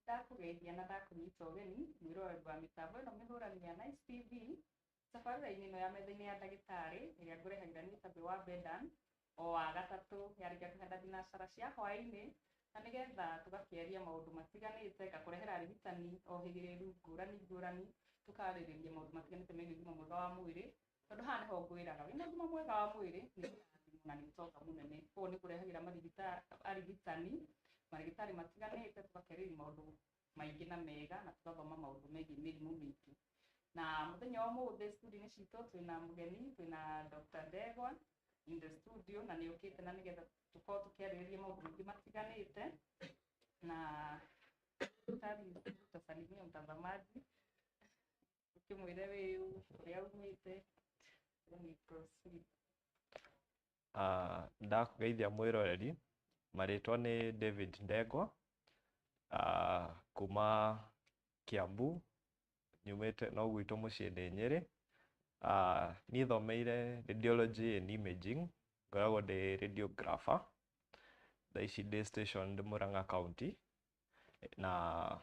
Ndakugeithia na ndakunyita ũgeni mwĩrorerwa mĩtambo ĩno mĩhũrani ya NiceTv safarĩ-inĩ ĩno ya metha-inĩ ya ndagĩtarĩ ĩrĩa ngũrehagĩra nĩ TABBY wa BEDAN o wa gatatũ yarĩkia kũhenda thinacara cia hwaĩ-inĩ na nĩgetha tũgakĩaria maũndũ matiganĩte ngakũrehera arigitani ohĩgĩrĩru ngũrani tũkarĩrĩria maũndũ matiganĩte megiĩ ũgima mwega wa mwĩrĩ tondũ haha nĩho ngwĩraga wĩna ũgima mwega wa mwĩrĩ na nĩ ũtonga mũnene koguo nĩ kũrehagĩra arigitani marigitari matiganĩte tũgakĩarĩrĩria maũndũ maingĩ na mega na tũgathoma maũndũ megiĩ mĩrimũ mĩingĩ na mũthenya wa ũmũthĩ studio-inĩ citũ twĩna mũgeni twĩna Dr. Ndegwa in the studio na nĩ ũkĩte na nĩgetha tũkorwo tũkĩarĩrĩria maũndũ maingĩ matiganĩte na tutasalimia mtazamaji ukimwĩre wĩu ũrĩa umĩte ni proceed. Ndakugeithia mwĩroreri marĩtwa nĩ David Ndegwa kuma Kiambu nyumĩte no gwitũ mũciĩ ndĩ Nyĩrĩ. Niĩ thomeire Radiology and Imaging ngoragwo ndĩ radiographer thaa ici ndĩ stationed Murang'a County na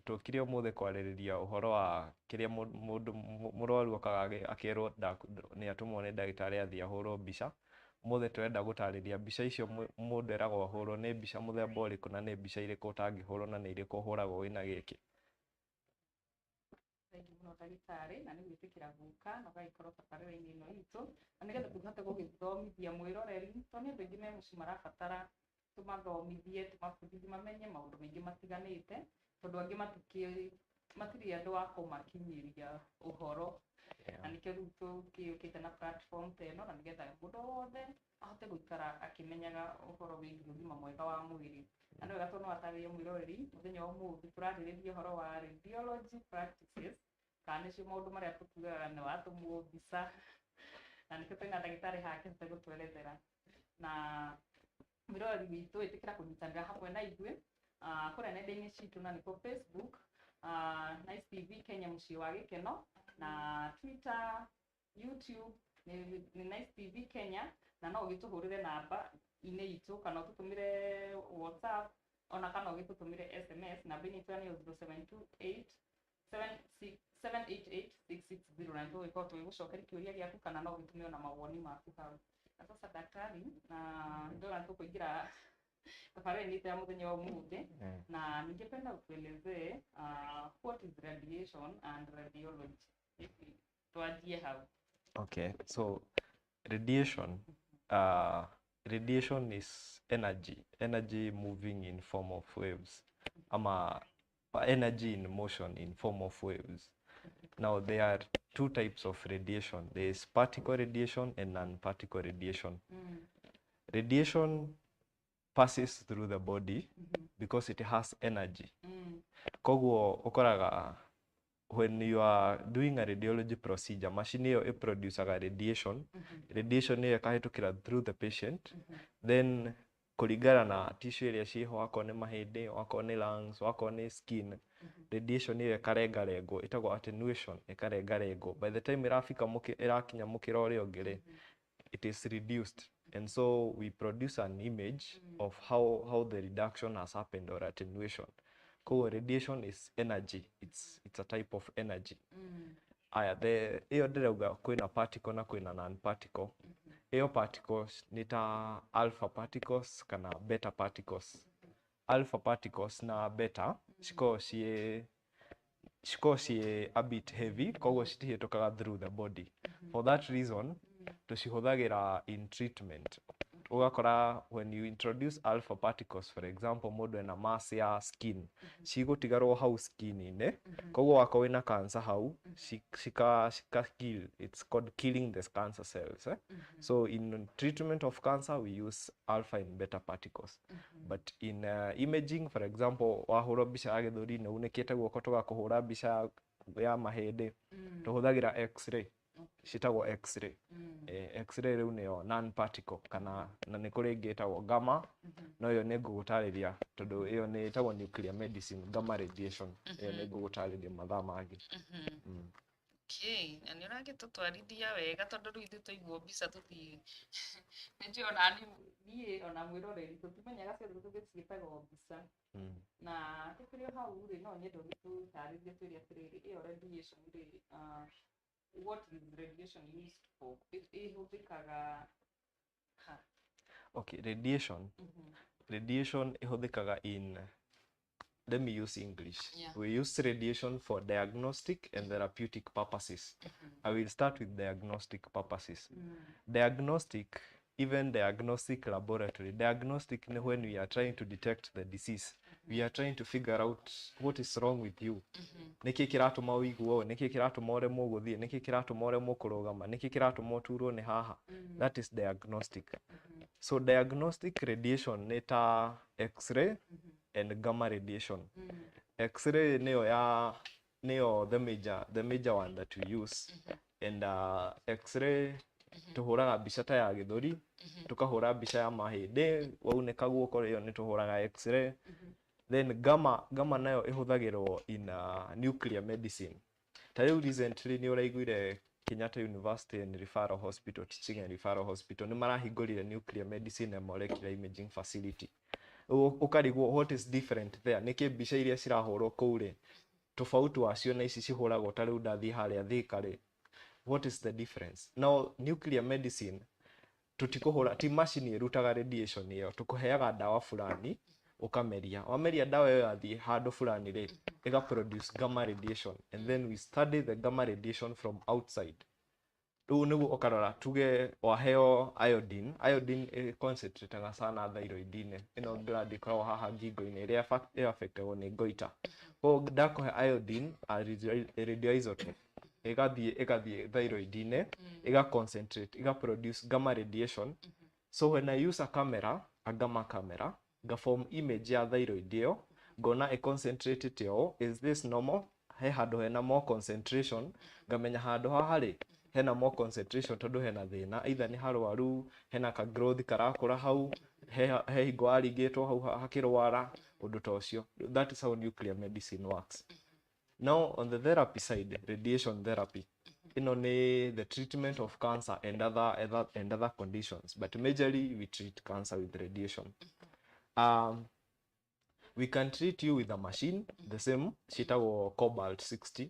tũkire ũmũthĩ kwarĩrĩria ũhoro wa kĩrĩa mũrwaru okaga akĩrwo nĩ atũmwo nĩ ndagĩtarĩ athiĩ ahũrwo mbica. Ũmũthĩ tũrenda gũtarĩria mbica icio mũndũ eragwo ahũrwo nĩ mbica mũthemba ũrĩkũ na nĩ mbica irĩkũ ũtangĩhũrwo na nĩ irĩkũ ũhũragwo wĩna gĩkĩ. Thank you ndagĩtarĩ na nĩ gwĩtĩkĩra gũka na ũgagĩkorwo tabarĩra-inĩ ĩno itũ na nĩgetha tũhote gũgĩthomithia mwĩroreri tondũ nĩ andũ aingĩ me mũciĩ marabatara tũmathomithie tũmabundithie mamenye maũndũ maingĩ matiganĩte tondũ angĩ matirĩ andũ a kũmakinyĩria ũhoro na nĩkĩo rĩu tũkĩũkĩte na platform ta ĩno na nĩgetha mũndũ wothe ahote gũikara akĩmenyaga ũhoro wĩgiĩ ũgima mwega wa mwĩrĩ na nĩ wega tondũ no atarĩrie mwĩroreri mũthenya wa ũmũthĩ tũrarĩrĩria ũhoro wa radiology practices kana nĩcio maũndũ marĩa tũtugaga nĩ watũmwo mbica na nĩkĩo twĩna ndagĩtarĩ haha akĩhote gũtwerethera na mwĩroreri witũ ĩtĩkĩra kũnyitanĩra hamwe na ithuĩ kũrĩa nenda-inĩ citũ na nĩko Facebook NiceTv Kenya mũciĩ wa gĩkeno na Twitter, YouTube ni NiceTv Kenya na no ũgĩtũhũrĩre namba-inĩ itũ kana ũtũtũmĩre WhatsApp ona kana ũgĩtũtũmĩre SMS namba-inĩ itũ nĩ 0728 788 660 na nĩ tũgũkorwo tũgĩgũcokeria kĩũria gĩaku kana no ũgĩtũme ona mawoni maku hau. Na sasa daktari na ndio tũkũingĩra tabarĩra-inĩ ya mũthenya wa ũmũthĩ na ningependa utuelezee what is radiation and radiology. Tuanzie hau. Okay, so radiation is energy moving in form of waves ama energy in motion in form of waves. Now there are two types of radiation. There is particle radiation and non-particle radiation. Radiation passes through the body because it has energy. Koguo ukoraga when you are doing a radiology procedure, machine ĩyo ĩproducaga radiation. Radiation ĩyo ĩkahĩtũkĩra through the patient. Then kũringana na tissue ĩrĩa ciĩho akorwo nĩ mahĩndĩ, akorwo nĩ lungs, akorwo nĩ skin, radiation ĩyo ĩkarengarengwo, ĩtagwo attenuation, ĩkarengarengwo. By the time ĩrakinya mũkĩra ũrĩa ũngĩ, it is reduced. And so we produce an image of how the reduction has happened or attenuation. Radiation is energy. It's a type of energy. Hiyo ndĩrauga kwĩna particle na kwĩna non-particle. Hiyo particles nĩ ta alpha particles kana beta particles. Alpha particles na beta cikoragwo ciĩ a bit heavy, koguo citihĩtũkaga through the body. For that reason, tũcihũthagĩra in treatment. Ugakora when you introduce alpha particles, for example, mũndũ ena mass ya skin, cigũtigarwo hau skin-inĩ, koguo wakorwo wĩna cancer hau, cika kill. It's called killing the cancer cells. So in treatment of cancer, we use alpha and beta particles. But in imaging, for example, wahũrwo mbica ya gĩthũri nĩ unĩkĩte guoko tũgakũhũra mbica ya mahĩndĩ, tũhũthagĩra x-ray. Citagwo x-ray. X-ray rĩu nĩyo non-particle kana na nĩ kũrĩ ĩngĩ ĩtagwo gamma, no ĩyo nĩ ngũgũtarĩria tondũ ĩyo nĩ ĩtagwo nuclear medicine, gamma radiation. Ĩyo nĩ ngũgũtarĩria mathaa mangĩ. Okay, na nĩ ũragĩtũtwarithia wega tondũ rĩu ithuĩ tũiguo mbica tũti nĩnjũĩ ona niĩ ona mwĩroreri tũtimenyaga ciothe tũgĩciĩtaga mbica na tũkĩrĩ hau rĩ no nyende ũgĩtũtarĩrie twĩre atĩrĩrĩ ĩyo radiation rĩ what is radiation used for ĩhũthĩkaga ha? Okay, radiation ihũthĩkaga in, let me use English. We use radiation for diagnostic and therapeutic purposes. I will start with diagnostic purposes. Diagnostic, even diagnostic laboratory. Diagnostic is when we are trying to detect the disease. We are trying to figure out what is wrong with you. Niki kiratuma uiguo, niki kiratuma uremwo guthie, niki kiratuma uremwo kurugama, niki kiratuma uturwo ni haha. That is diagnostic. So diagnostic radiation ni ta X-ray and gamma radiation. X-ray neo the major one that we use. And X-ray tuhuraga mbica ta ya githuri, tukahura mbica ya mahindi, wauneka guoko riyo ni tuhuraga X-ray. Then gamma nayo ihuthagirwo in nuclear medicine. Tayo recently ni uraiguire Kenyatta University and Referral Hospital, Teaching and Referral Hospital, ni marahingũrire nuclear medicine and molecular imaging facility. Ukarigwo what is different there? Niki mbica iria cirahurwo kuu ri tofauti wacio na ici cihuragwo ta riu ndathi haria Thika ri. What is the difference? Now nuclear medicine tutikuhura ti machine irutaga radiation iyo, tukuheaga dawa fulani ukameria, wameria dawa iyo yathi handu fulani ri iga produce gamma radiation, and then we study the gamma radiation from outside. Riu niguo ukarora tuge waheo iodine concentrate sana thyroid-ini ino gland ikoragwo haha ngingo-ini iria affectagwo ni goita. Ko ndakuhe iodine radioisotope igathie thyroid-ini iga concentrate iga produce gamma radiation. So when I use a gamma camera, ga form image ya thyroid iyo, ngona concentrated yo, is this normal? He handu hena more concentration, ngamenya handu haha ri hena more concentration tondu hena thina, either ni harwaru, hena ka growth karakura hau, he hingo aringitwo hau hakirwara, undu ta ucio. That is how nuclear medicine works. Now on the therapy side, radiation therapy, ino ni the treatment of cancer and other conditions, but majorly we treat cancer with radiation. We can treat you with a machine, the same, citagwo cobalt 60.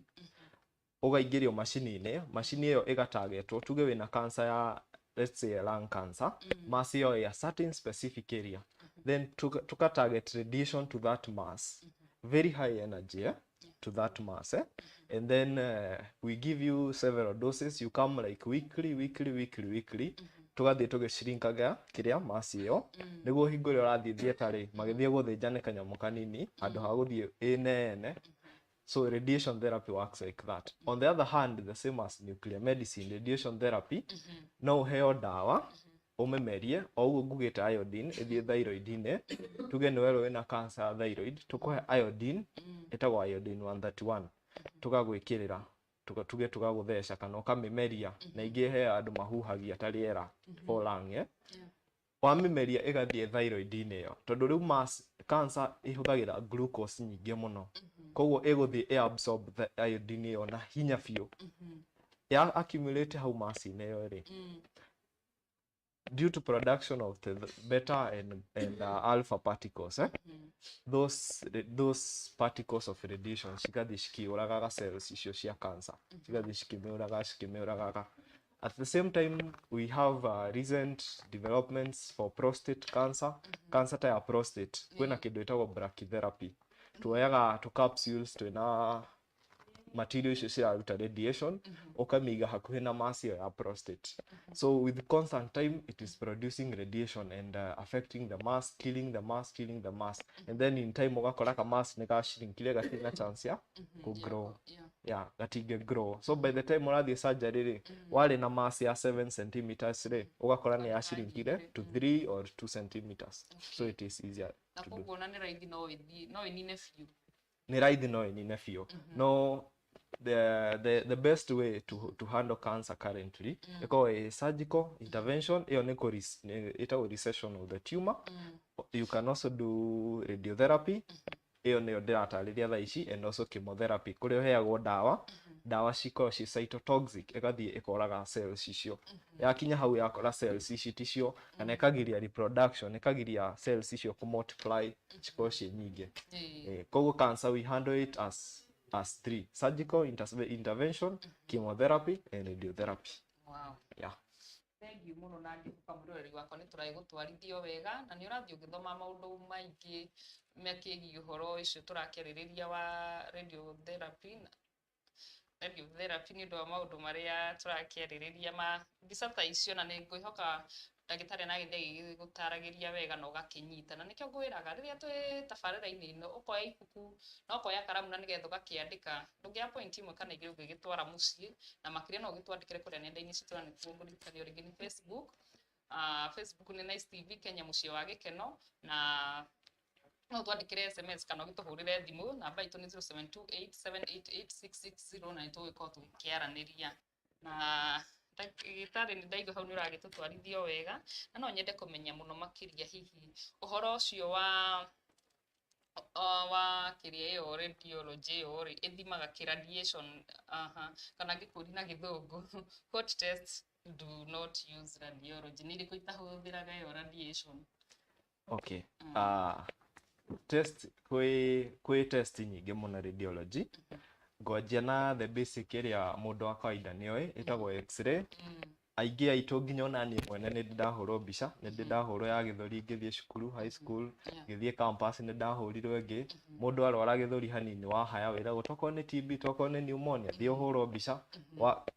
Ugaingĩrio machine iyo igatargetwo, tuge wina cancer ya, let's say lung cancer, mass iyo ya certain specific area. Then tuka target radiation to that mass, very high energy to that mass, and then we give you several doses. You come like weekly. Tugathie tugicirinkaga kiria mass iyo niguo hingo ria urathie thietari magithie guthinjana kanyamu kanini handu ha guthie inene. So radiation therapy works like that. On the other hand, the same as nuclear medicine, radiation therapy no heo dawa umemerie o uguo ngugite iodine ithie thyroid-ini, tuge ni wewe wina cancer ya thyroid, tukuhe iodine etagwo iodine 131, tugagwikirira tuge tugagutheca kana ukamimeria, na ingi he andu mahuhagia ta riera for lung wamimeria igathie thyroid-ini iyo, tondu riu mass cancer ihuthagira glucose nyingi muno, koguo iguthie absorb the iodine iyo na hinya biu ya accumulate hau mass-ini iyo ri, due to production of the beta and alpha particles, those particles of radiation cigathie cikiuragaga cells icio cia cancer, cigathie cikimiuragaga. At the same time, we have recent developments for prostate cancer. Cancer ta ya prostate, kwina kindu itagwo brachytherapy. Tuoyaga tu capsules twina material icio ciraruta radiation, ukamiga hakuhi na mass ya prostate. So with constant time, it is producing radiation and affecting the mass, killing the mass, and then in time ugakora ka mass ni gashrinkire gatina chance ya ku grow. Yeah, gatige grow. So by the time urathie surgery ri, wale na mass ya 7 centimeters ri, ugakora ni yashrinkire to 3 or 2 centimeters. So it is easier to do. Ni raithi no inine few. Ni raithi no inine few. No, the best way to handle cancer currently is surgical intervention. It is recession of the tumor. You can also do radiotherapy. And also chemotherapy. Kuria heagwo dawa ndawa cikorwo ci cytotoxic ĩgathiĩ ĩkoraga cells icio yakinya hau yakora cells ici ticio kana ĩkagiria reproduction ĩkagiria cells icio kũmultiply cikorwo ciĩ nyingĩ. Koguo cancer we handle it as three: surgical intervention, chemotherapy and radiotherapy. Wow. Yeah. Thank you muno na ngĩkuka mũroreri wakwa nĩ tũragũtwarithio wega na nĩ ũrathiĩ ũgĩthoma maũndũ maingĩ mekiĩ ũhoro ũcio tũrakĩarĩrĩria wa radiotherapy nĩ ũndũ wa maũndũ marĩa tũrakĩarĩrĩria ma mbica ta icio, na nĩ ngwĩhoka ndagĩtarĩ na gĩthĩ gũtaragĩria wega na ũgakĩnyita, na nĩkĩo ngwĩraga rĩrĩa twĩ tabarĩra-inĩ ĩno ũkoya ibuku na ũkoya karamu na nĩgetha ũgakĩandĩka, ndũngĩoya point imwe kana igĩrĩ ũgĩgĩtwara mũciĩ, na makĩria no ũgĩtwandĩkĩre kũrĩa nenda-inĩ citũ na nĩkuo mũrigitani rĩngĩ nĩ Facebook. Facebook nĩ NiceTv Kenya mũciĩ wa gĩkeno, na no twandĩkĩre SMS kana ũgĩtũhũrĩre thimũ, namba itũ nĩ 0728788660 na nĩtũgũkorwo tũgĩkĩaranĩria. Na ndagĩtarĩ nĩ ndaigua hau nĩ ũragĩtũtwarithio wega, na no nyende kũmenya mũno makĩria hihi ũhoro ũcio wa kĩrĩa ĩyo radiology ĩyo ĩthimaga radiation, kana ngĩkũũria na gĩthũngũ what tests do not use radiology, nĩ irĩkũ itahũthĩraga ĩyo radiation? Okay. Test kwĩ test nyingĩ mũno radiology. Ngwanjia na the basic ĩrĩa mũndũ wa kawaida nĩoĩ ĩtagwo x-ray. Aingĩ aitũ nginya ona niĩ mwene nĩ ndahũrwo mbica, nĩ ndahũrwo ya gĩthũri ngĩthiĩ cukuru high school, ngĩthiĩ campus nĩ ndahũrirwo ĩngĩ. Mũndũ arwara gĩthũri hanini wahaya wĩragwo tokorwo nĩ TB, tokorwo nĩ pneumonia, thiĩ ũhũrwo mbica,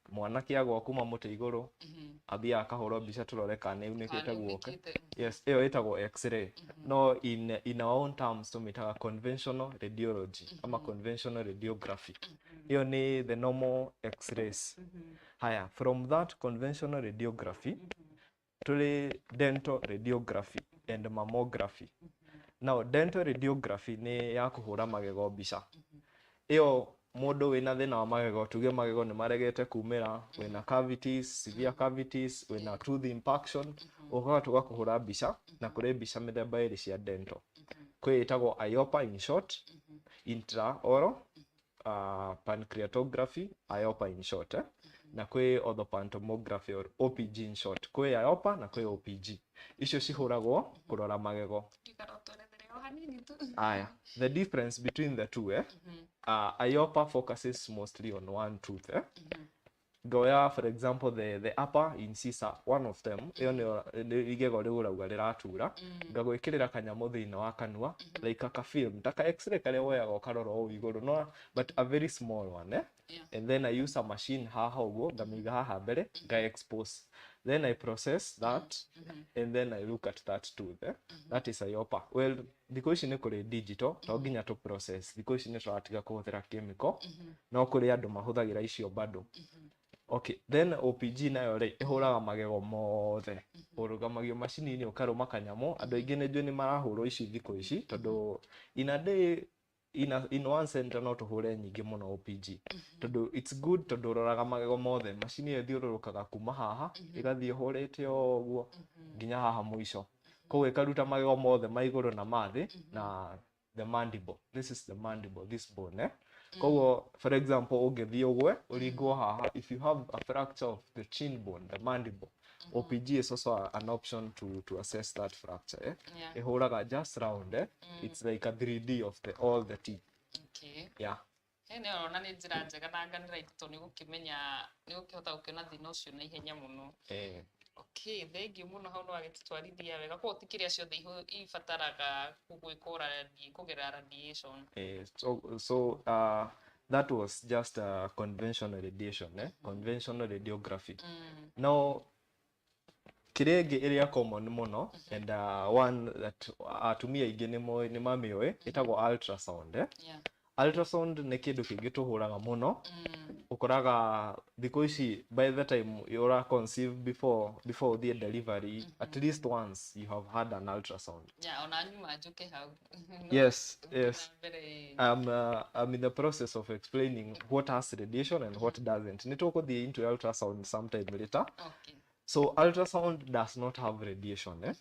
mwanake agwa kuma mũtĩ igũrũ athiĩ akahũrwo mbica tũrore kana nĩ unĩkĩte guoka. Yes, ĩyo ĩtagwo x-ray. No in our own terms tũmĩtaga conventional radiology ama conventional radiography. Ĩyo nĩ the normal x-rays. Haya, from that conventional radiography tuli dental radiography and mammography. Now dental radiography ni ya kuhura magego mbica. Iyo mũndũ wĩna thĩna wa magego, tuge magego nĩ maregete kumĩra, wĩna cavities, severe cavities, wĩna tooth impaction, ũgoka tũgakũhũra mbica, na kũrĩ mbica mĩthemba ĩrĩ cia dental. Kwĩ ĩtagwo IOPA in short, intraoral pancreatography, IOPA in short, na kwĩ orthopantomography or OPG in short. Kwĩ IOPA na kwĩ OPG. Icio cihũragwo kũrora magego. Aya, the difference between the two, IOPA focuses mostly on one tooth. Ngoya for example the upper incisor, one of them, iyo nĩ igego rĩu ũrauga rĩratura, ngagwĩkĩrĩra kanyamũ thĩinĩ wa kanua, like a film, taka x-ray karĩa woyaga ũkarora ũũ igũrũ, no, but a very small one, and then I use a machine haha ũguo, ngamĩiga haha mbere, expose. Then I process that, and then I look at that tooth. That is IOPA. Well, thikũ ici nĩ kũrĩ digital, to nginya to process. Thikũ ici nĩ tũratiga kũhũthĩra chemical, no kũrĩ andũ mahũthagĩra icio bado. Okay, then OPG nayo rĩ ĩhũraga magego mothe. Ũrũgamagio macini-inĩ ũkarũma kanyamũ, andũ aingĩ nĩ njũĩ nĩ marahũrwo ici thikũ ici, tondũ in a day in one center no tũhũre nyingĩ mũno OPG. Tondũ it's good tondũ ũroraga magego mothe, macini ĩyo ĩthiũrũrũkaga kuma haha, ĩgathiĩ ĩhũrĩte ũguo nginya haha mũico. Koguo ĩkaruta magego mothe ma igũrũ na ma thĩ na the mandible. This is the mandible, this bone. Koguo for example ũngĩthiĩ ũgwe ũringwo haha, if you have a fracture of the chin bone, the mandible, OPG is also an option to assess that fracture. Ĩhũraga just round. It's like a 3D of all the teeth. Okay. Yeah. Nĩ ona nĩ njĩra njega na nganĩra itũ nĩ gũkĩmenya, nĩ gũkĩhota gũkĩona thĩna ũcio na ihenya mũno. Okay, thank you mũno hau nĩ wagĩtũtwarithia wega. Koguo ti kĩrĩa ciothe ibataraga kũgerera radiation. So that was just a conventional radiation, conventional radiography. Now kĩrĩa ĩngĩ ĩrĩa common mũno, and one that atumia aingĩ nĩ mamĩoĩ, ĩtagwo ultrasound. Ultrasound nĩ kĩndũ kĩngĩ tũhũraga mũno. Ũkoraga thikũ ici by the time you are conceived before the delivery, at least once you have had an ultrasound. Yeah, ona nyuma njuke hau. Yes. I'm in the process of explaining what has radiation and what doesn't. Nĩ tũkũthiĩ into ultrasound sometime later. Okay. So ultrasound does not have radiation.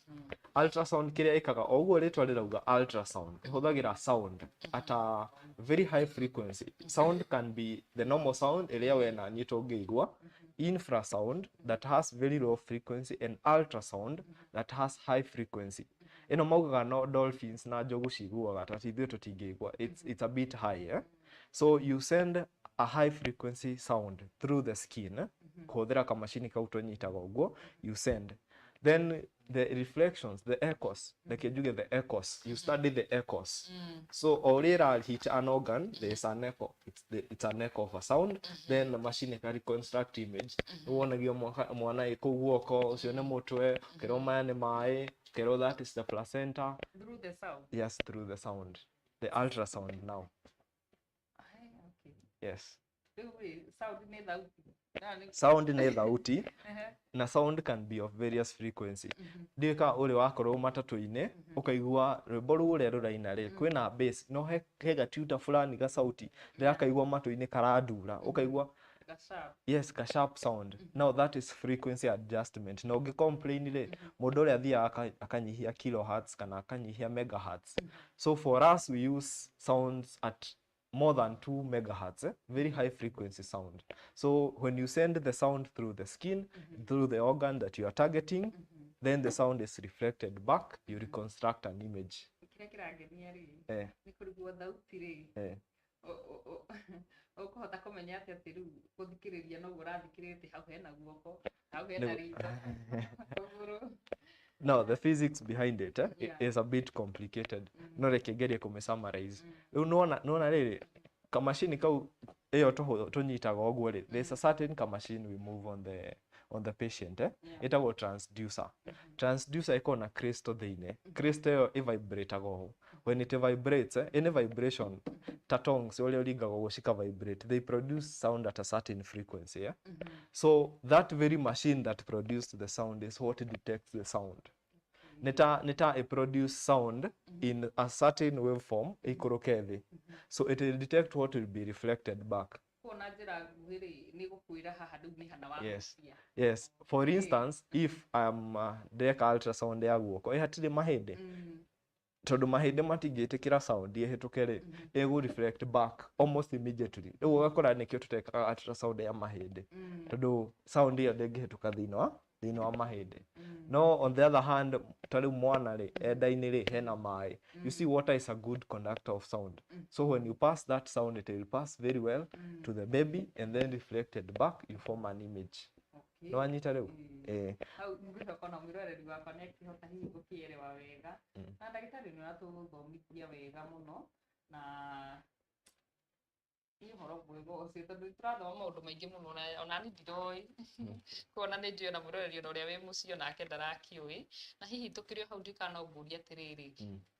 Ultrasound kiria ikaga oguo ritwa rirauga ultrasound ihuthagira sound at a very high frequency. Sound can be the normal sound iria we na nyito ungeigua, infrasound that has very low frequency, and ultrasound that has high frequency. Ino maugaga no dolphins na njogu ciguaga ta ithuĩ tũtingĩigua. It's a bit high. So you send a high frequency sound through the skin kuhuthira kamashini kau tũnyitaga ũguo, you send. Then the reflections, the echoes, like the echoes, you study the echoes. So oral hit an organ, there is an echo. It's an echo of a sound. Then the machine can reconstruct image. You want to give mwana iko guoko, usione mutwe, kero mane mai, kero that is the placenta. Through the sound. Yes, through the sound. The ultrasound now. Okay. Yes. Sound ni thauti na sound can be of various frequency. Ndika uri wakorwo matatu-ini ukaigua rwimbo ruria ruraina ri kwina bass no he gatuta fulani ga sauti ria kaigua matu-ini karadura ukaigua yes ka sharp sound. Now that is frequency adjustment. No ngicomplain ri mundu uria thia akanyihia kilohertz kana akanyihia megahertz. So for us we use sounds at more than 2 megahertz, very high frequency sound. So when you send the sound through the skin, through the organ that you are targeting, then the sound is reflected back, you reconstruct an image. Ukuhota kumenya atia ati riu guthikiriria no urathikirite hau hena guoko hau hena ritho. No, the physics behind it is a bit complicated. No reke gerie kume summarize. Riu nona riri kamashini kau iyo tunyitaga oguo ri, there's a certain kamashini we move on the patient itagwo transducer. Transducer iko na crystal thiine. Crystal iyo vibrate go. When it vibrates, any vibration tatongs uria uringagwo gucika vibrate, they produce sound at a certain frequency. So that very machine that produced the sound is what detects the sound. Nita a produce sound in a certain waveform ikuruke thi. So it will detect what will be reflected back. Yes. For instance, if I'm ndeka ultrasound ya guoko ihatire mahinde, tondu mahinde matingĩtĩkĩra sound ihĩtũke ri, ĩgũ reflect back almost immediately. Rĩu ũgakora nĩkĩo tũtekaga ultrasound ya mahĩndĩ, tondu sound ĩyo ndĩngĩhĩtũka thĩinĩ wa mahĩndĩ. No on the other hand, tarĩu mwana ri enda-inĩ ri hena maĩ. You see, water is a good conductor of sound. So when you pass that sound, it will pass very well to the baby and then reflected back, you form an image. No anyita riu hau ngĩcoka na mwĩroreri wakwa nĩakĩhota hihi gũkĩerewa wega na ndagĩtarĩ nĩũratũthomithia wega mũno na ihoro mwega ũcio tondũ tũrathoma maũndũ maingĩ mũno ona niĩ ndiroĩ kuona nĩ njũĩ ona mwĩroreri ona ũrĩa wĩ mũciĩ onake ndarakĩũĩ na hihi tũkĩrĩ hau ndikanambũria atĩrĩrĩ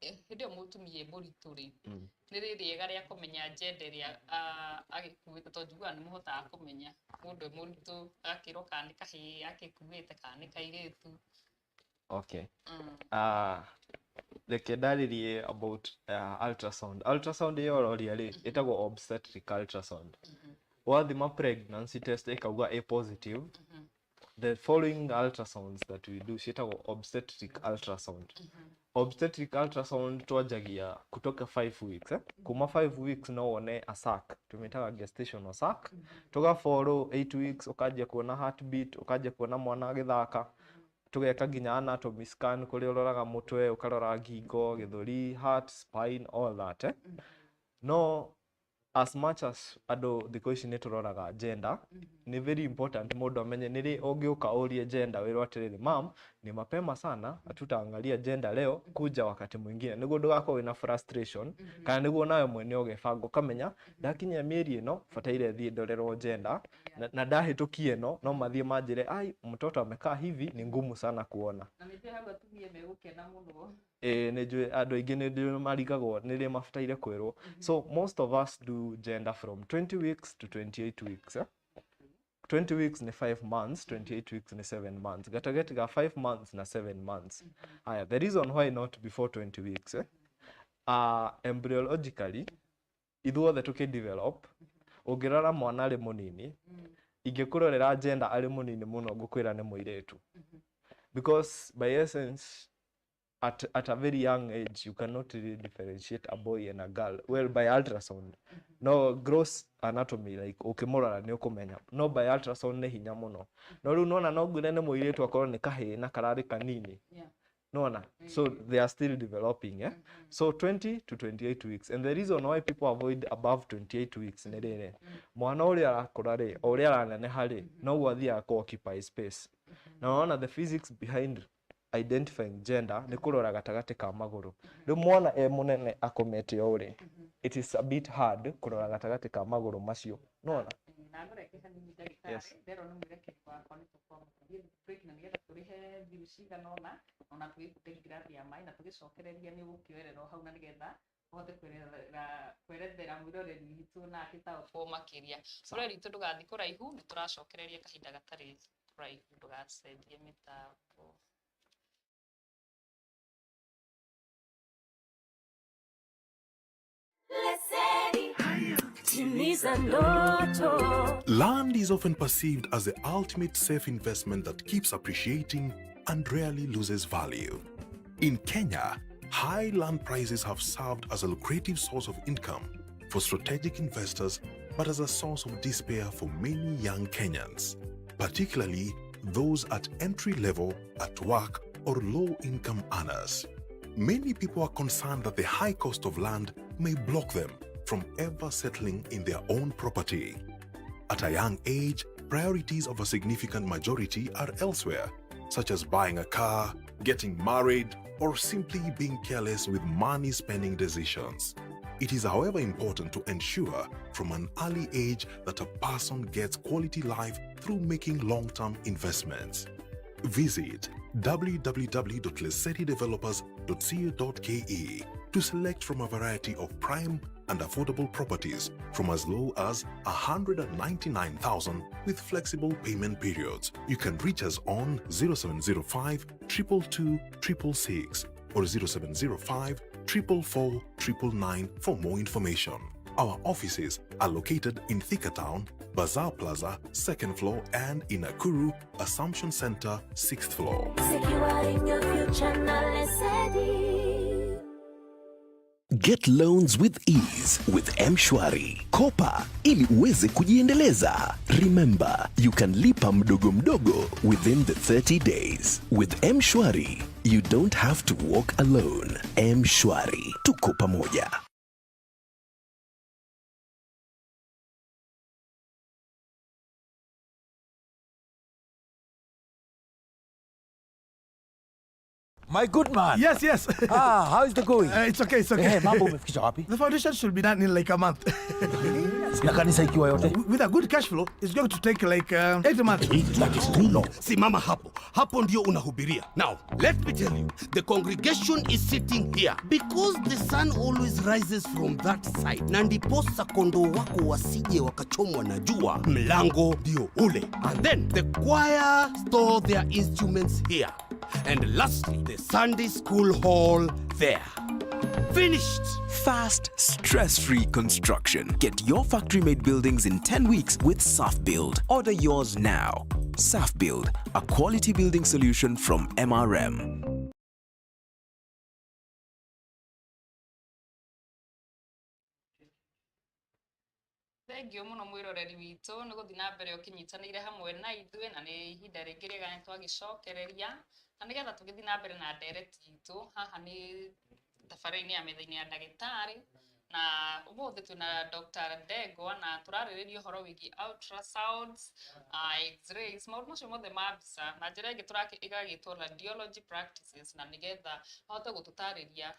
hĩndĩ ĩyo mũtumia mũritũ rĩ nĩ rĩrĩega rĩa kũmenya gender ĩrĩa agĩkuĩte tondũ njiguaga nĩ mũhotaga kũmenya mũndũ mũritũ akĩrwo kana nĩ kahĩĩ agĩkuĩte kana nĩ kairĩtu. Okay. Reke ndarĩrie about ultrasound. Ultrasound ĩyo ri ĩtagwo obstetric ultrasound. Wathima pregnancy test ĩkauga A positive, the following ultrasounds that we do ciĩtagwo obstetric ultrasound. Obstetric ultrasound twanjagia kutoka 5 weeks. Kuma 5 weeks no wone a sac, tumetaga gestational sac. Tuga follow 8 weeks ukanjia kuona heartbeat, ukanjia kuona mwana agĩthaka. Tugeka nginya anatomy scan kuria uroraga mutwe, ukarora ngingo, githuri, heart, spine, all that. No, as much as ado thikũ ici nĩ tũroraga gender, ni very important mũndũ amenye nĩ rĩ ũngĩũka ũrie gender wĩrwo atĩrĩrĩ mam, ni mapema sana hatutaangalia gender leo, kuja wakati mwingine, nĩguo ndũgakorwo wĩna frustration kana nĩguo nawe mwene ũgebanga ũkamenya ndakinyia mĩeri ĩno bataire thiĩ ndorerwo gender na ndahĩtũkia ĩno no mathiĩ manjĩre ai mtoto amekaa hivi ni ngumu sana kuona. Na nĩjue hau atumia megũkena mũno. Nĩ njũĩ andũ aingĩ nĩ marigagwo nĩ rĩ mabataire kwĩrwo. So most of us do gender from 20 weeks to 28 weeks. 20 weeks ni 5 months, 28 weeks ni 7 months. Gatagati ga 5 months na 7 months. Haya, the reason why not before 20 weeks, embryologically, ithuothe tukidevelop, ũngĩrora mwana arĩ mũnini, ingĩkũrorera gender arĩ mũnini mũno ngũkwĩra nĩ mũirĩtu. Because by essence, at a very young age, you cannot really differentiate a boy and a girl. Well, by ultrasound. No, gross anatomy, like, ukimurora ni ukumenya. No, by ultrasound nĩ hinya mũno. No, rĩu nona no ngwĩre nĩ mũirĩtu akorwo nĩ kahĩĩ na kararĩ kanini. Nona, so they are still developing, eh? So 20 to 28 weeks. And the reason why people avoid above 28 weeks nĩ rĩrĩ. Mwana ũrĩa arakũra rĩ, o ũrĩa araneneha rĩ, no athiaga occupy space. Na unaona the physics behind identifying gender ni kurora gatagati ka maguru. Rĩu mwana munene akomete ũrĩ. It is a bit hard kurora gatagati ka maguru macio. Nona? Yes. Ona tũgĩkũteithĩra thĩ ya maĩ na tũgĩcokereria nĩ ũgũkĩoerera hau na nĩgetha ũhote kwerethera mwĩroreri witũ na akĩtaũkwo makĩria. Mwĩroreri witũ ndũgathiĩ kũraihu, nĩ tũracokereria kahinda gatarĩ kũraihu, ndũgacenjie mĩtambo. Land is often perceived as the ultimate safe investment that keeps appreciating and rarely loses value. In Kenya, high land prices have served as a lucrative source of income for strategic investors, but as a source of despair for many young Kenyans, particularly those at entry level, at work, or low-income earners. Many people are concerned that the high cost of land may block them from ever settling in their own property. At a young age, priorities of a significant majority are elsewhere, such as buying a car, getting married, or simply being careless with money spending decisions. It is, however, important to ensure from an early age that a person gets quality life through making long-term investments. Visit www.lesetidevelopers.co.ke to select from a variety of prime and affordable properties from as low as 199,000 with flexible payment periods. You can reach us on 0705 222 666 or 0705 444 999 for more information. Our offices are located in Thika Town, Bazaar Plaza, 2nd floor, and in Nakuru, Assumption Center, 6th floor. Securing your future na Lesedi. Get loans with ease with M-Shwari. Kopa ili uweze kujiendeleza. Remember, you can lipa mdogo mdogo within the 30 days. With M-Shwari, you don't have to walk alone. M-Shwari, tuko pamoja. My good man. Yes. How is the going? It's okay. Hey, mambo umefikisha wapi? The foundation should be done in like a month. Sina kanisa ikiwa yote. With a good cash flow, it's going to take like 8 months. 8 like it's too long. Simama hapo ndio unahubiria. Now, let me tell you, the congregation is sitting here because the sun always rises from that side. Na ndiposa kondoo wako wasije wakachomwa na jua, mlango ndio ule. And then the choir store their instruments here. And lastly, the Sunday school hall there. Finished. Fast, stress-free construction. Get your factory-made buildings in 10 weeks with SafBuild. Order yours now. SafBuild, a quality building solution from MRM. Thengio muno mwiroreri witũ nĩ gũthiĩ na mbere ũkĩnyitanĩire hamwe na ithuĩ na nĩ ihinda rĩngĩ rĩega nĩ twagĩcokereria na nĩgetha tũgĩthiĩ na mbere na ndereti itũ. Haha nĩ thabarĩ-inĩ ya metha-inĩ ya ndagĩtarĩ na ũmũthĩ twĩna Dr. Ndegwa na tũrarĩrĩria ũhoro wĩgiĩ ultrasounds, x-rays, maũndũ macio mothe ma mbica na njĩra ĩngĩ ĩgagĩtwo radiology practices, na nĩgetha ahote gũtũtarĩria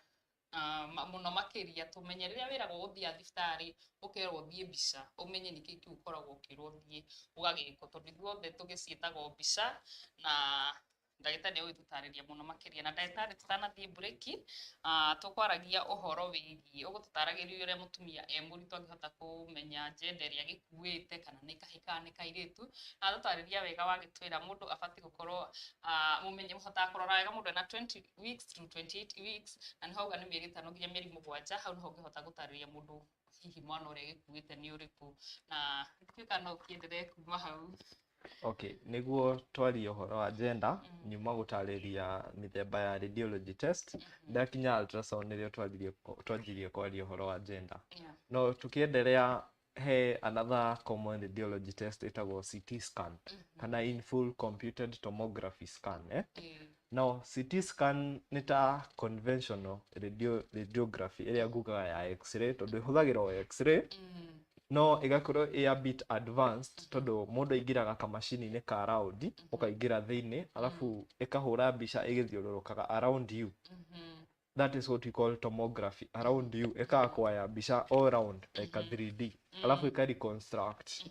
muno makĩria tũmenye rĩrĩa wĩragwo gũthiĩ thibitarĩ ũkerwo ũthiĩ mbica ũmenye nĩkĩ kĩu ũkoragwo ũkĩrwo ũthiĩ ũgagĩkwo, tondũ ithuothe tũgĩciĩtagwo mbica na ndagĩtarĩ nĩ ũgĩtũtarĩria mũno makĩria. Na ndagĩtarĩ tũtanathiĩ bureki tũkwaragia ũhoro wĩgiĩ ũgũtũtaragĩria ũrĩa mũtumia mũritũ angĩhota kũmenya gender ĩrĩa agĩkuĩte kana nĩ kahĩĩ kana nĩ kairĩtu, na tũtarĩria wega wagĩtwĩra mũndũ abatiĩ gũkorwo mũmenye mũhotaga kũrora wega mũndũ ena 20 weeks through 28 weeks, na nĩ hauga nĩ mĩeri 5 nginya mĩeri 7. Hau nĩho ũngĩhota gũtarĩria mũndũ hihi mwana ũrĩa gĩkuĩte nĩ ũrĩkũ na gĩtuĩka no kĩendelee kuma hau. Okay, niguo twarie ũhoro wa gender, nyuma gũtarĩria mĩthemba ya radiology test, ndakinya ultrasound nĩrĩo twanjirie kwaria ũhoro wa gender. No tukiendelea, he another common radiology test ĩtagwo CT scan kana in full computed tomography scan. Now CT scan nĩ ta conventional radiography ĩrĩa ngugaga ya x-ray tondũ ĩhũthagĩra x-ray no ĩgakorwo a bit advanced tondũ mũndũ aingĩraga kamacini-inĩ ka round ũkaingĩra thĩinĩ alafu ĩkahũra mbica ĩgĩthiũrũrũkaga around you. That is what we call tomography, around you ĩkakwaya mbica all round like a 3D alafu ĩka-reconstruct.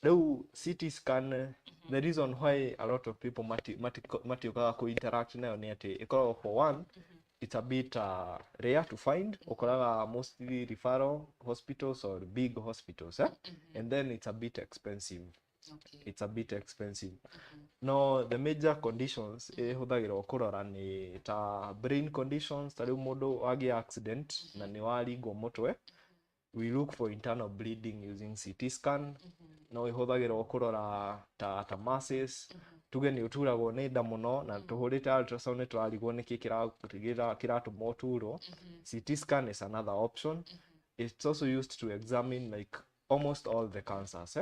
Rĩu CT scan, the reason why a lot of people matiũkaga ku-interact nayo nĩ atĩ ĩkoragwo for one, it's a bit rare to find. Okoraga mostly referral hospitals or big hospitals, and then it's a bit expensive. It's a bit expensive. No, the major conditions hũthagĩrwo kũrora nĩ ta brain conditions, ta rĩu mũndũ wagĩa accident na nĩ waringwo mũtwe, we look for internal bleeding using CT scan. No ihũthagĩrwo kũrora ta masses, tuge nĩ ũturagwo nĩ nda mũno na tũhũrĩte ultrasound tũrarigwo nĩkĩ kĩratũma ũturwo. CT scan is another option. It's also used to examine like almost all the cancers.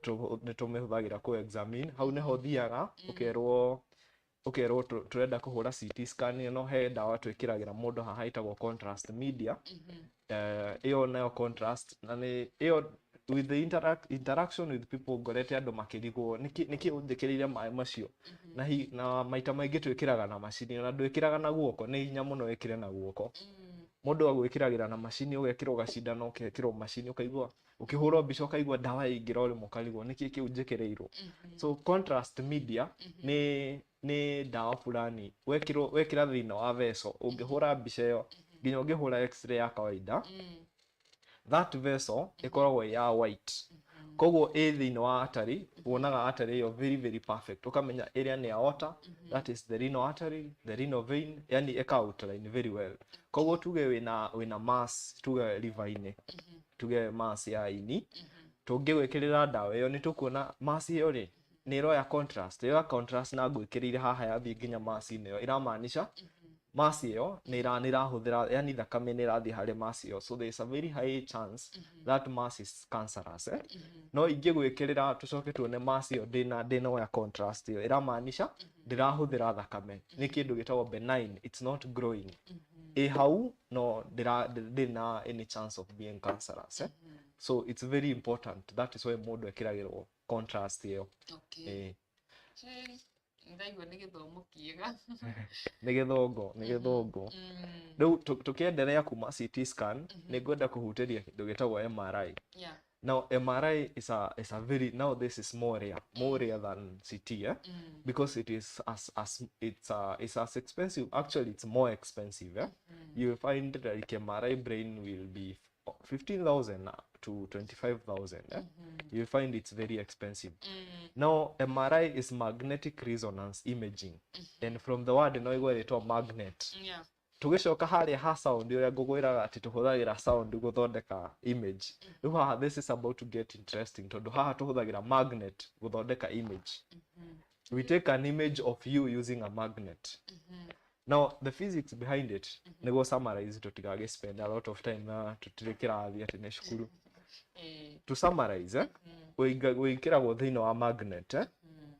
Nĩ tũmĩhũthagĩra ku-examine. Hau nĩho thiaga ũkerwo tũrenda kũhũra CT scan no he ndawa twĩkĩragĩra mũndũ haha ĩtagwo contrast media. Ĩyo nayo contrast na ĩyo with the interaction with people ngorete andũ makĩrigwo nĩkĩ ũnjĩkĩrĩire maĩ macio na maita maingĩ twĩkĩraga na macini na ndwĩkĩraga na guoko, nĩ hinya mũno wĩkĩre na guoko. Mũndũ agwĩkĩragĩra na macini ũgekĩrwo gacindano ũgekĩrwo macini ũkaigua ũkĩhũrwo mbica ũkaigua ndawa yaingĩra ũrĩmo ũkarigwo nĩkĩ kĩu njĩkĩrĩirwo. So contrast media nĩ ndawa fulani wekĩra thĩinĩ wa vessel ũngĩhũra mbica ĩyo nginya ũngĩhũra x-ray ya kawaida, that vessel ĩkoragwo ya white. Koguo thĩinĩ wa artery wonaga artery ĩyo very very perfect, ũkamenya area nĩ aorta, that is the renal artery, the renal vein, yani ĩka-outline very well. Koguo tuge wĩna mass tuge liver-inĩ, tuge mass ya ini, tũngĩgwĩkĩrĩra ndawa ĩyo nĩ tũkuona mass ĩyo rĩ nĩ ĩroya contrast, ĩyo contrast na ngwĩkĩrĩire haha yathiĩ nginya mass-inĩ ĩyo iramaanisha mass ĩyo nĩ ĩrahũthĩra, yani thakame nĩ ĩrathiĩ harĩ mass ĩyo, so there is a very high chance that mass is cancerous. No ingĩgwĩkĩrĩra tũcoke tuone mass ĩyo ndĩnoya contrast ĩyo iramaanisha ndĩrahũthĩra thakame, nĩ kĩndũ gĩtagwo benign, it's not growing. Hau no ndĩna any chance of being cancerous. So it's very important, that is why mũndũ ekĩragĩrwo contrast ĩyo. Ndaigua nĩ gĩthomo kĩega. Nĩ gĩthongo. Rĩu tũkĩendelea kuma CT scan nĩ ngwenda kũhutĩria kĩndũ gĩtagwo MRI. Now MRI is a very, now this is more rare than CT, because it is it's as expensive, actually it's more expensive. You will find that like MRI brain will be 15,000 to 25,000. You find it's very expensive. Now MRI is magnetic resonance imaging, and from the word no igwetwo magnet. Tũgĩcoka harĩa ha sound ũrĩa ngũgwĩraga atĩ tũhũthagĩra sound gũthondeka image. Rĩu haha this is about to get interesting tondũ haha tũhũthagĩra magnet gũthondeka image. We take an image of you using a magnet. Now the physics behind it nĩguo summarize tũtigage spend a lot of time na tũtirĩkĩrathi atĩ nĩ cukuru. To summarize, wĩkĩragwo thĩinĩ wa magnet,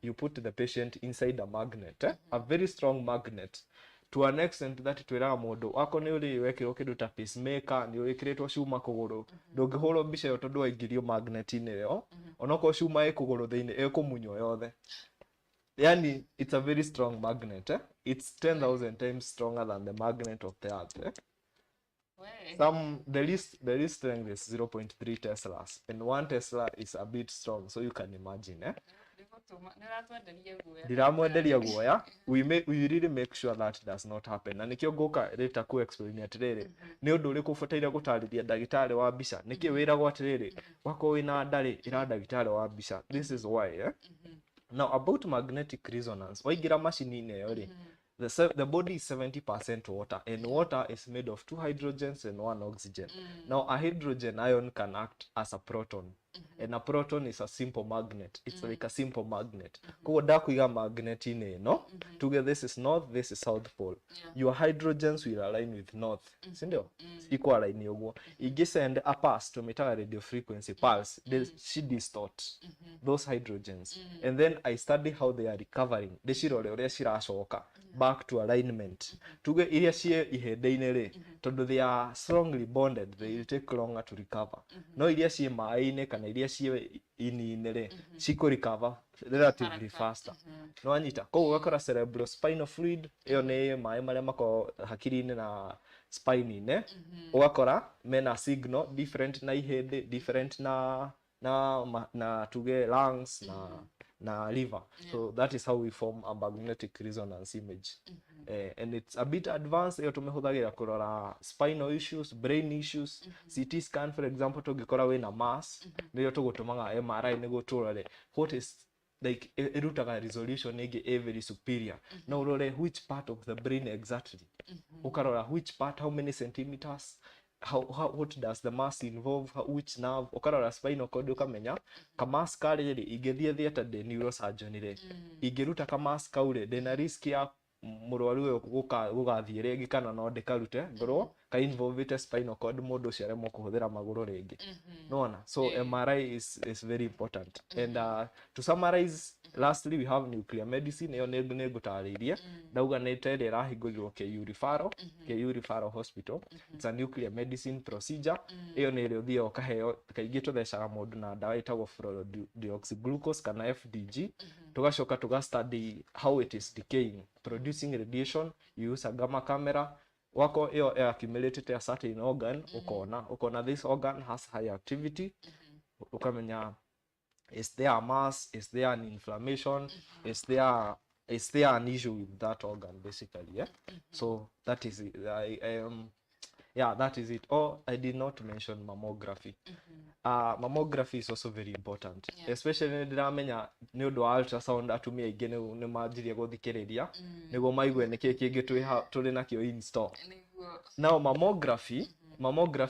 you put the patient inside a magnet, a very strong magnet, to an extent that twĩraga mũndũ wako nĩ ũrĩ wekĩrwo kĩndũ ta pacemaker, nĩ wĩkĩrĩtwo cuma kũgũrũ, ndũngĩhũrwo mbica ĩyo tondũ waingĩrio magnet-inĩ ĩyo, onokorwo cuma ĩ kũgũrũ thĩinĩ ĩkũmunywo yothe. Yani it's a very strong magnet. It's 10,000 times stronger than the magnet of the earth. The least strength is 0.3 teslas, and 1 tesla is a bit strong, so you can imagine. Ndiramwenderia guoya. We really make sure that does not happen. Na nikio ngoka later ku explain atiriri ni undu uri kubataire gutarĩria ndagitari wa mbica, nikio wĩragwo atiriri wako wina ndari ira ndagitari wa mbica. This is why. Now about magnetic resonance, waingira machine-inĩ ĩyo rĩ, the body is 70% water, and water is made of 2 hydrogens and 1 oxygen. Now a hydrogen ion can act as a proton, and a proton is a simple magnet. It's like a simple magnet. Kwa dakuiga magnet ine no, together this is north, this is south pole. Your hydrogens will align with north. Sindio? Iko align yogo. Igi send a pulse to meta radio frequency pulse. She distort those hydrogens, and then I study how they are recovering. They shirole ore shirashoka back to alignment. Tuge iria cie ihende-ine ri, tondu they are strongly bonded, they will take longer to recover. No iria cie mai-ine kana iria cie ini-ine ri, ciko recover relatively faster. No anyita. Koguo ugakora cerebrospinal fluid, iyo ni mai maria mako hakiri-ine na spine-ine. Ugakora mena signal different na ihende, different na tuge lungs na liver. So that is how we form a magnetic resonance image. And it's a bit advanced. Iyo tumehuthagira kurora spinal issues, brain issues, CT scan for example tugikora we na mass, niyo tugutumaga MRI niguo turore what is like irutaga resolution ege very superior. Now urore which part of the brain exactly. Ukarora which part, how many centimeters, what does the mass involve, which nerve. Ukarora spinal cord ukamenya kamass kari igethie theater de neurosurgeon re igeruta kamass kaure dena risk ya murwaru uyo gugathie regi kana no ndikarute ngoro ka involve spinal cord mundu ucio aremo kuhuthira maguru regi. Nona, so MRI is very important. And to summarize, lastly we have nuclear medicine. Iyo ne gutaririe ndauga ne tele irahingũrirwo KU referral hospital. It's a nuclear medicine procedure. Iyo ne rio thio kaheo kaingi tuthecaga mundu na dawa itagwo fluorodeoxyglucose kana FDG. Tugacoka tuga study how it is decaying, producing radiation. You use a gamma camera. Wako iyo accumulated a certain organ, ukona this organ has high activity. Ukamenya, is there a mass, is there an inflammation, is there an issue with that organ basically, yeah? So that is it. That is it. Oh, I did not mention mammography. Mammography is also very important, especially ndiramenya ni undu wa ultrasound atumia ingi ni manjirie guthikiriria niguo maigue niki kingi turi nakio install. Now mammography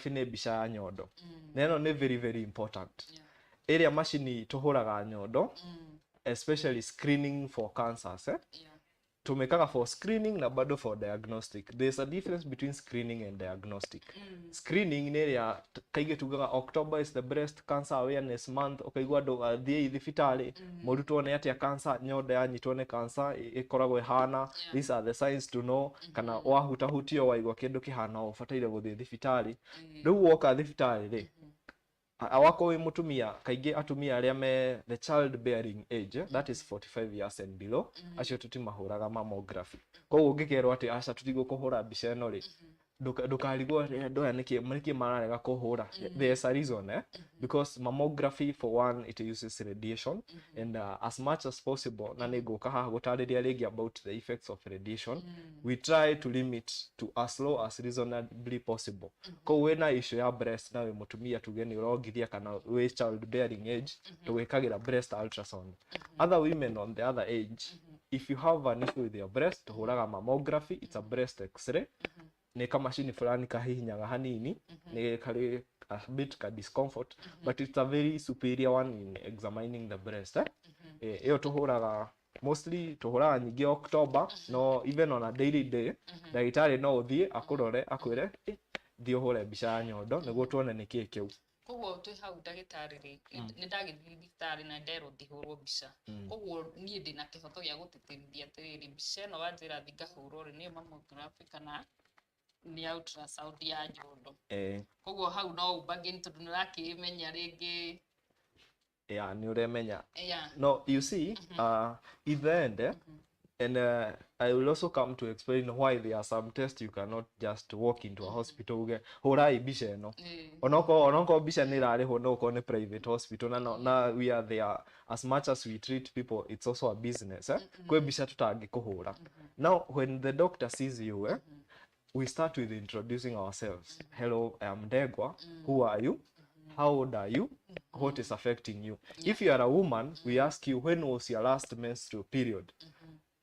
ni mbica ya nyondo. Neno ni very very important. Area machine tuhuraga nyondo, especially screening for cancers, tumekaga for screening na bado for diagnostic. There's a difference between screening and diagnostic. Screening ni area kaige tugaga October is the breast cancer awareness month. Ukaigwa ndo athie thibitari murutwo ne atia cancer nyondo yanyitwo ne cancer ikoragwo ihana. These are the signs to know. Kana wahutahutio waigwa kindu kihana ufataire guthie thibitari. Riu woka thibitari ri awako we mutumia kaige atumia aria me the child bearing age, that is 45 years and below, acio tutimahuraga mammography. Koguo ngikerwo ati aca tutigo kuhura mbica ino ri ndukarigwo ndoya niki mararega kuhura. There's a reason, because mammography for one it uses radiation, and as much as possible na niguka haha gutariria rigi about the effects of radiation, we try to limit to as low as reasonably possible. Ko wena issue ya breast na we mutumia tugeni urogithia kana we child bearing age tugikagira breast ultrasound. Other women on the other age, if you have an issue with your breast, tuhuraga mammography. It's a breast x-ray. Ni kama machine fulani kahihinyaga hanini, ni kali a bit ka discomfort, but it's a very superior one in examining the breast. Iyo tuhuraga mostly tuhuraga nyingi October, no even on a daily day. Ndagitari no uthie akurore akwire thie uhure mbica ya nyondo niguo tuone niki kiu. Koguo twi hau ndagitari ri ni ndagithii thibitari na ndero thihurwo mbica. Koguo nie ndina kihoto gia gutitirithia atiriri mbica no wanjira thinga hurwo ri ni mammography kana ni ultrasound ya nyondo. Koguo hau no ubage ntondu nirakimenya ringi. Ni uremenya. No, you see, in the end, and I will also come to explain why there are some tests you cannot just walk into a hospital uge hurai mbica ino. Onoko mbica ni rariho no ko ni private hospital na we are there. As much as we treat people, it's also a business. Kwe mbica tutangi kuhura. Now when the doctor sees you, we start with introducing ourselves. Hello, I am Ndegwa. Who are you? How old are you? What is affecting you? If you are a woman, we ask you, when was your last menstrual period?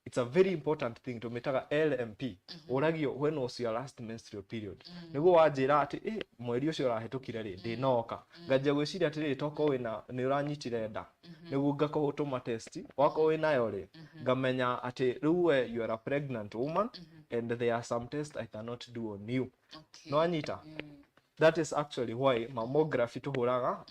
it's a very important thing to metaga LMP uragio when was your last menstrual period niguo wanjira ati mweri ucio urahetukire ri ndi noka ngajia gwiciria ati ri toko wina ni uranyitire nda niguo ngakũhũtũma test wako winayo ri ngamenya ati riu you are a pregnant woman and there are some tests I cannot do on you no anyita that is actually why mammography tuhuraga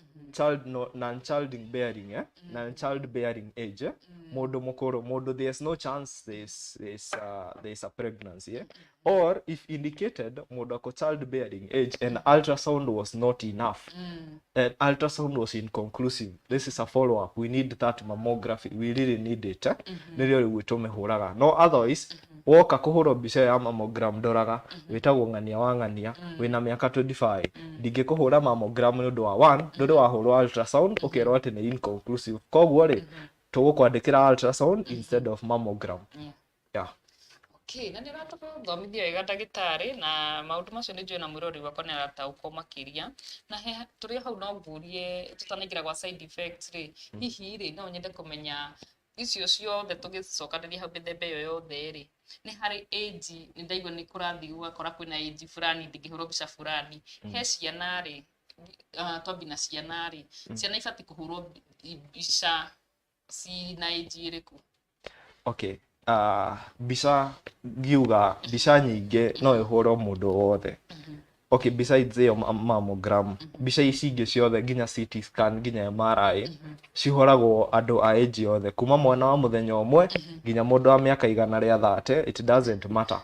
non-child bearing non-child bearing age modo mukoro modo there's no chance there's a pregnancy or if indicated modo ko child bearing age and ultrasound was not enough and ultrasound was inconclusive, this is a follow up, we need that mammography, we really need it nirio rigwitome huraga no otherwise woka kuhuro bica ya mammogram doraga witagwo ngania wa ngania wina miaka 25 ndingikuhura mammogram ni undu wa 1 ndu wa hurwo ultrasound ukerwo ati ni inconclusive koguo ri tugukwandikira ultrasound instead of mammogram yeah. Okay, na niratoka thomithia wega ndagitari na maundu macio ni njui na mwirori wakwa ni arataũkwo makiria na he turi hau no ngurie tutanaingira kwa side effects ri hihi ri no nyende kumenya icio ciothe tugicokanĩria hau mĩthemba ĩyo yothe ri ni hari age ni ndaigua ni kurathi gũgakora kwina age fulani ndingĩhũrwo mbica fulani he ciana ri twambi na ciana ri ciana ibati kuhurwo mbica na age ĩrĩkũ? Okay, mbica ngiuga mbica nyingĩ no ihũrwo mũndũ wothe okay, besides the mammogram mbica ici ingĩ ciothe nginya CT scan nginya MRI cihoragwo andũ a age yothe kuma mwana wa mũthenya ũmwe nginya mũndũ wa mĩaka 130 it doesn't matter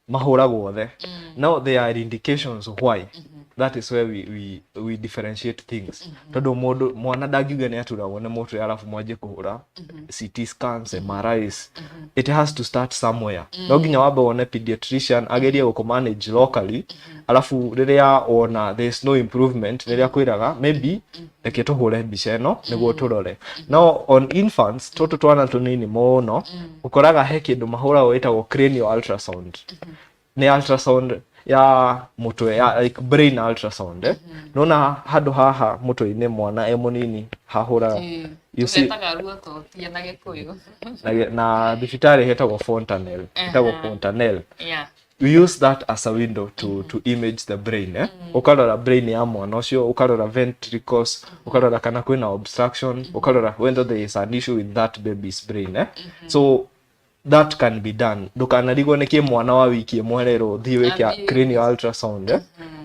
mahũragwo othe now there are indications why that is where we differentiate things tondu mundu mwana dangiuga ni aturagwo ni mutu alafu mwaje kuhura CT scans MRIs it has to start somewhere no ginya wambe wone pediatrician agerie go manage locally alafu riria ona there is no improvement riria kwiraga maybe reke tuhure mbica ino niguo turore now on infants toto twana tunini muno ukoraga he kindu mahura wetagwo cranial ultrasound ni ultrasound ya mutwe ya like brain ultrasound nona handu haha mutwe-ini mwana munini hahura you see na thibitari hetagwo fontanel yeah. We use that as a window to image the brain ukarora brain ya mwana ucio ukarora ventricles ukarora kana kwina obstruction ukarora whether there is an issue with that baby's brain so that can be done ndukanarigwo niki mwana wa wiki mwerero thiwe kya cranial ultrasound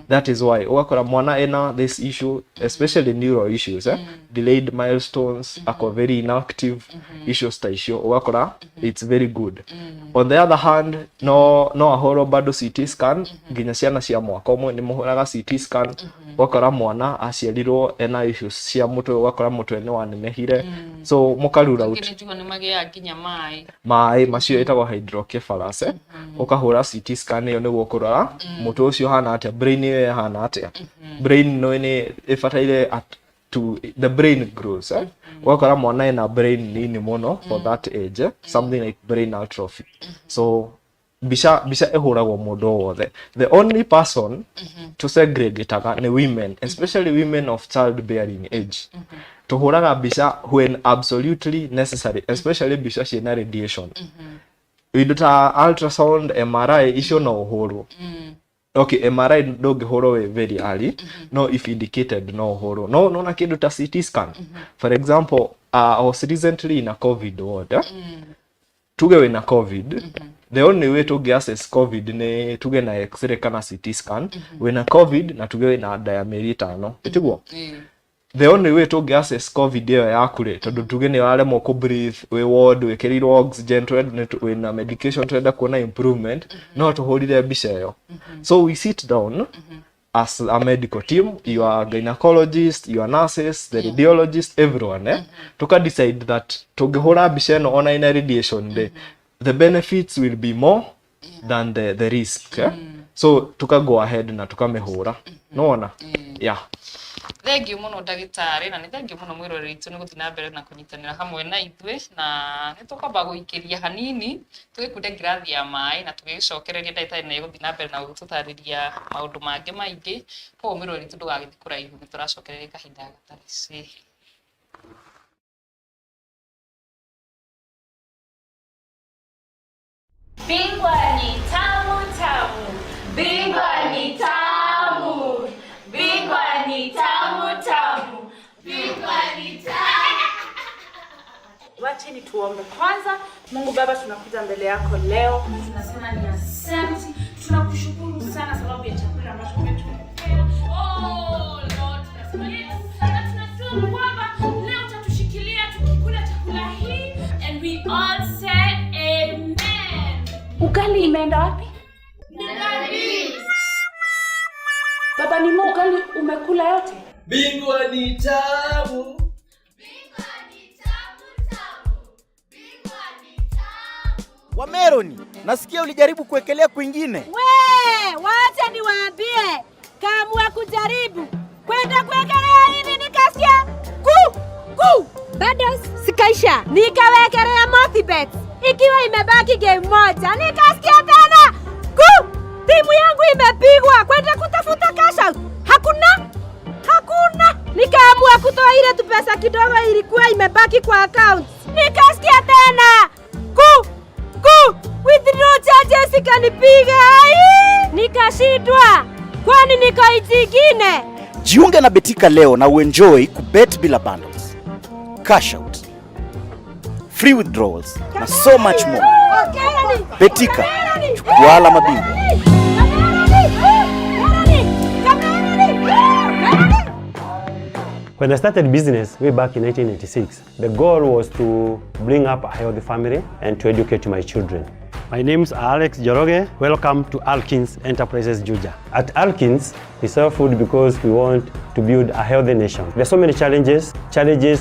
that is why ugakora mwana ena this issue especially neural issues delayed milestones ako very inactive issues ta icio ugakora it's very good on the other hand no ahoro bado CT scan nginya ciana cia mwaka umwe ni muhuraga CT scan ugakora mwana aciarirwo ena issues cia mutwe ugakora mutwe ni wanenehire so mukarura out ni magia nginya mai macio etagwo hydrocephalus ukahura CT scan iyo niguo kurora mutwe ucio hana atia brain iyo hana atia brain no ni ifataire to the brain grows wakora mwana ena brain nini muno for that age something like brain atrophy so bisha ehuragwo mundu wothe the only person to segregate ni women especially women of childbearing age tuhuraga bisha when absolutely necessary especially bisha ciena radiation iduta ultrasound MRI icio no uhuru okay MRI ndungihurwo we very early no if indicated no uhuru no na kindu ta CT scan for example I was recently in a COVID ward tuge we na COVID the only way to access COVID ni tuge na x-ray kana CT scan we na COVID na tuge we na diameri 5 itigwo the only way to access COVID iyo yakure tondu tuge ni waremwo ku breathe we ward we kerirwo oxygen we na medication twenda kuona improvement no tuhurire mbica iyo so we sit down as a medical team, your gynecologist, your nurses, the radiologist, everyone to decide that tugihura mbica ino ona ina radiation the benefits will be more than the risk so tuka go ahead na tukamehura noona yeah. Thank you muno ndagitari na ni thank you muno mwiroreri itu ni guthina mbere na kunyitanira hamwe na ithwe na ni tukamba guikiria hanini tugikunde ngirathi ya mai na tugicokereria ndagitari na guthina mbere na gututariria maundu mangi maingi ko mwiroreri itu ndugagithikura ihu ni turacokereria kahinda gatari Bingwa ni tamu tamu. Bingwa ni tamu. Bingwa ni tamu tamu. Bingwa ni tamu. Wacheni tuombe kwanza. Mungu Baba, tunakuja mbele yako leo. Tunasema ni asante. Tunakushukuru sana sababu ya chakula ambacho umetupea. Oh Lord, tunasema tunasema kwamba leo utatushikilia tukikula chakula hii, and we all say amen. Ugali imeenda wapi? Ndani. Baba, ni ugali umekula yote? Bingwa ni tamu. Wameroni, nasikia ulijaribu kuwekelea kwingine. Wacha niwaambie, kama kujaribu kwenda kuwekelea hivi nikasikia bado sikaisha, nikawekelea multibet ikiwa imebaki game moja, nikasikia tena timu yangu imepigwa, kwenda kutafuta cash out hakuna. Nikaamua kutoa ile tu pesa kidogo ilikuwa imebaki kwa account, nikasikia tena withdraw charges ikanipiga, nikashindwa. Kwani niko itigine? Jiunge na Betika leo na uenjoy kubet bila bundles, cash out, free withdrawals na so much more. Betika, chukua mabingwa. When I started business way back in 1986, the goal was to bring up a healthy family and to educate my children. My name is Alex Joroge. Welcome to Alkins Enterprises Juja. At Alkins, we sell food because we want to build a healthy nation. There are so many challenges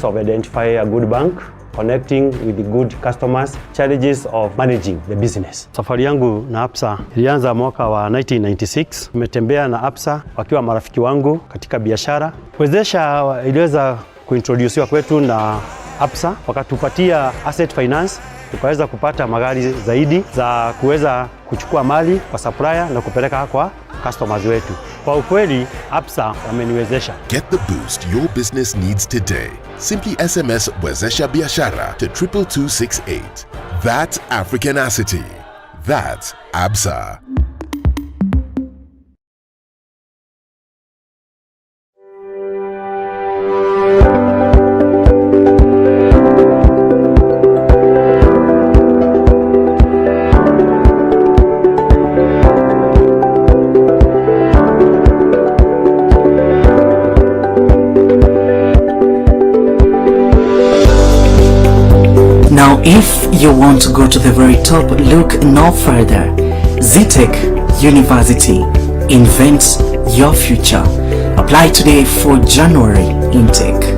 of identifying a good bank, connecting with the good customers, challenges of managing the business. Safari yangu na Absa ilianza mwaka wa 1996. Nimetembea na Absa wakiwa marafiki wangu katika biashara. Wezesha iliweza kuintroduciwa kwetu na Absa, wakatupatia asset finance, tukaweza kupata magari zaidi za kuweza kuchukua mali kwa supplier na kupeleka kwa customers wetu. Kwa ukweli Absa wameniwezesha. Get the boost your business needs today. Simply SMS Wezesha Biashara to 22268. That's Africanacity. That's Absa. Now, if you want to go to the very top, look no further. ZTech University. Invent your future. Apply today for January intake.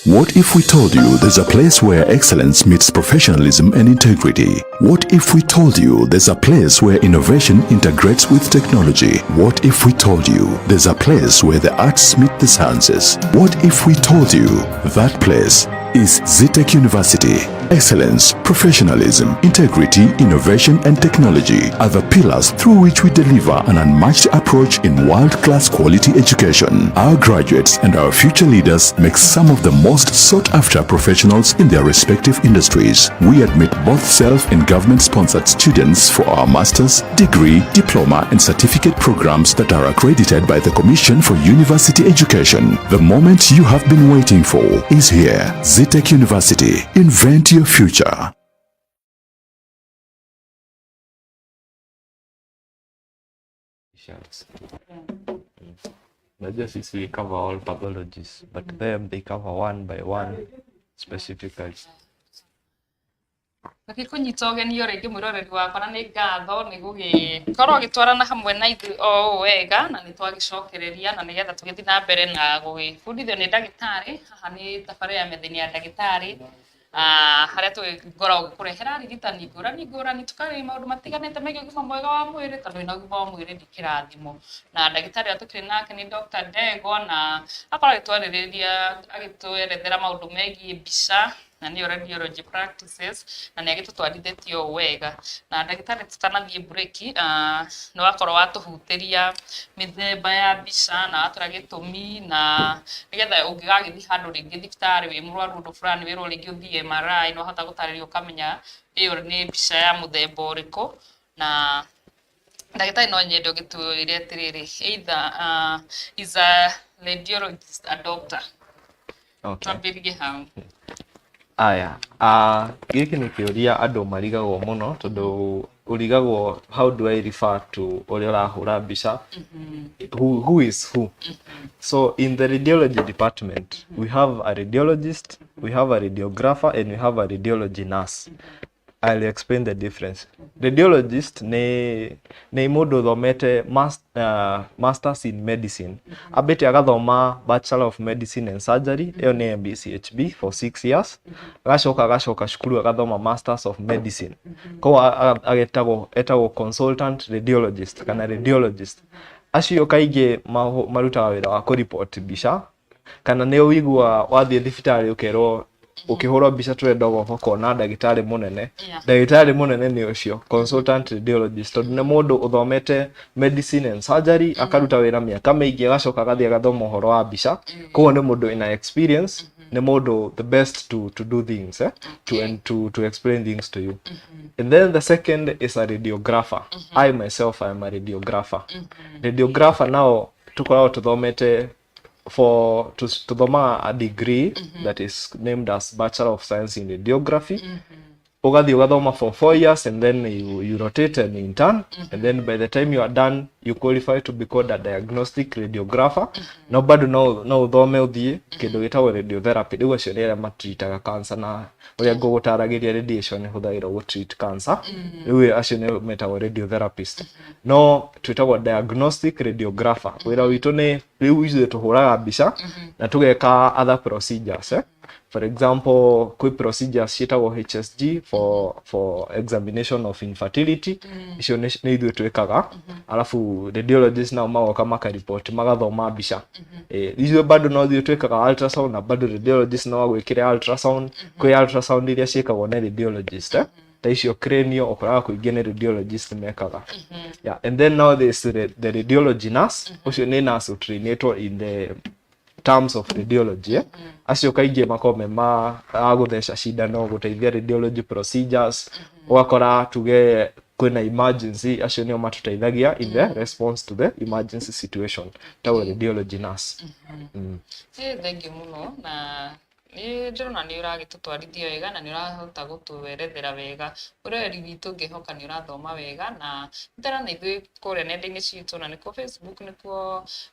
What if we told you there's a place where excellence meets professionalism and integrity? What if we told you there's a place where innovation integrates with technology? What if we told you there's a place where the arts meet the sciences? What if we told you that place is ZTech University? Excellence, professionalism, integrity, innovation and technology are the pillars through which we deliver an unmatched approach in world-class quality education. Our graduates and our future leaders make some of the most sought-after professionals in their respective industries. We admit both self and government-sponsored students for our master's, degree, diploma and certificate programs that are accredited by the Commission for University Education. The moment you have been waiting for is here. ZTech University. Invent your future. Najua sisi we cover all pathologies, but them they cover one by one specifically. Nakikunyita ũgeni yo rĩngĩ mwĩroreri wakwa na nĩ ngatho nĩ gũgĩkorwo gĩtwarana hamwe na ithuĩ o wega na nĩ twagicokereria na nĩgetha tũgĩthiĩ na mbere na gũgĩbundithio nĩ ndagĩtarĩ. Haha nĩ tabarĩra ya Metha-Ini ya ndagĩtarĩ harĩa tũgĩkoragwo kũrehera arigitani ngũrani tukarĩrĩria maũndũ matiganĩte megiĩ ũgima mwega wa mwĩrĩ, tondũ wĩna ũgima wa mwĩrĩ nĩ kĩrathimo. Na ndagĩtarĩ ũrĩa tũkĩrĩ nake nĩ Dr. Ndegwa na akorwo agĩtũerethera maũndũ megiĩ mbica na nĩ radiology practices na nĩ agĩtũtwarithĩtie o wega. Na ndagĩtarĩ tutanathiĩ break nĩ wakorwo watũhutĩria mĩthemba ya mbica na watũra gĩtũmi na nĩgetha ũngĩgagĩthiĩ handũ rĩngĩ thibitarĩ wĩ mũrwaru ũndũ fulani wĩrwo rĩngĩ ũthiĩ MRI no hota gũtarĩrio ũkamenya ĩyo nĩ mbica ya mũthemba ũrĩkũ na ndagitari no nyende gitwire atiriri either is a radiologist, a doctor. Okay. Tambirige hau. Aya, giki nä kä å ria andå marigagwo må no tondå urigagwo how do I refer to ũrĩa ũrahũra mbica, who is who. So in the radiology department we have a radiologist, we have a radiographer and we have a radiology nurse. I'll explain the difference. Radiologist nĩ mũndũ thomete masters in medicine, abĩte agathoma Bachelor of Medicine and Surgery, ĩyo nĩ MBCHB for 6 years, agacoka cukuru agathoma Masters of Medicine, koguo etagwo consultant radiologist kana radiologist. Acio kaingĩ marutaga wĩra wa kũripoti mbica, kana nĩ ũigua wathiĩ thibitarĩ ũkerwo ukihurwo mbica turenda gukona ndagitari munene. Ndagitari munene ni ucio consultant radiologist, tondu ni mundu uthomete medicine and surgery, akaruta wira miaka miingi, agacoka agathie agathoma uhoro wa mbica, koguo ni mundu ina experience, ni mundu the best to do things, to explain things to you. And then the second is a radiographer. I myself am a radiographer. Radiographer now tukoragwo tuthomete to thoma a degree that is named as Bachelor of Science in Radiography. Ugathi ugathoma for 4 years and then you rotate and intern, and then by the time you are done you qualify to be called a diagnostic radiographer. No bado no uthome uthie kindu gitagwo radiotherapy, niguo cio nĩ arĩa matreataga cancer na ũrĩa ngũgũtaragĩria radiation hũthagĩrwo gũ treat cancer. Rĩu acio nĩ metagwo radiotherapist. No twĩtagwo diagnostic radiographer. Wĩra witũ nĩ rĩu ithuĩ tũhũraga mbica na tũgeka other procedures. For example, kwi procedures ciĩtagwo HSG for examination of infertility. Icio nĩ ithuĩ twĩkaga. Alafu radiologists nao magoka makaripoti magathoma mbica. Ithuĩ bado no ithuĩ twĩkaga ultrasound, na bado radiologists no gwĩkĩra ultrasound. Kwi ultrasound iria ciĩkagwo nĩ radiologist. Ta icio cranial ũkoraga kũingĩ nĩ radiologist mekaga. Yeah, and then now there is the radiology nurse. Ucio nĩ nurse utrainĩtwo in the terms of radiology. Acio kaingĩ makome agũtheca cindano, gũteithia radiology procedures. Ũgakora tuge kwĩna emergency, acio nĩo matũteithagia in the response to the emergency situation, tawo radiology nurse. Thank you muno, na ndĩrona nĩ ũragĩtũtwarithia wega na nĩ ũrahota gũtũwerethera wega ũrĩa witũ ngĩhoka nĩ ũrathoma wega, na ndĩrona ithuĩ kũrĩa nenda-inĩ citũ na nĩkuo Facebook,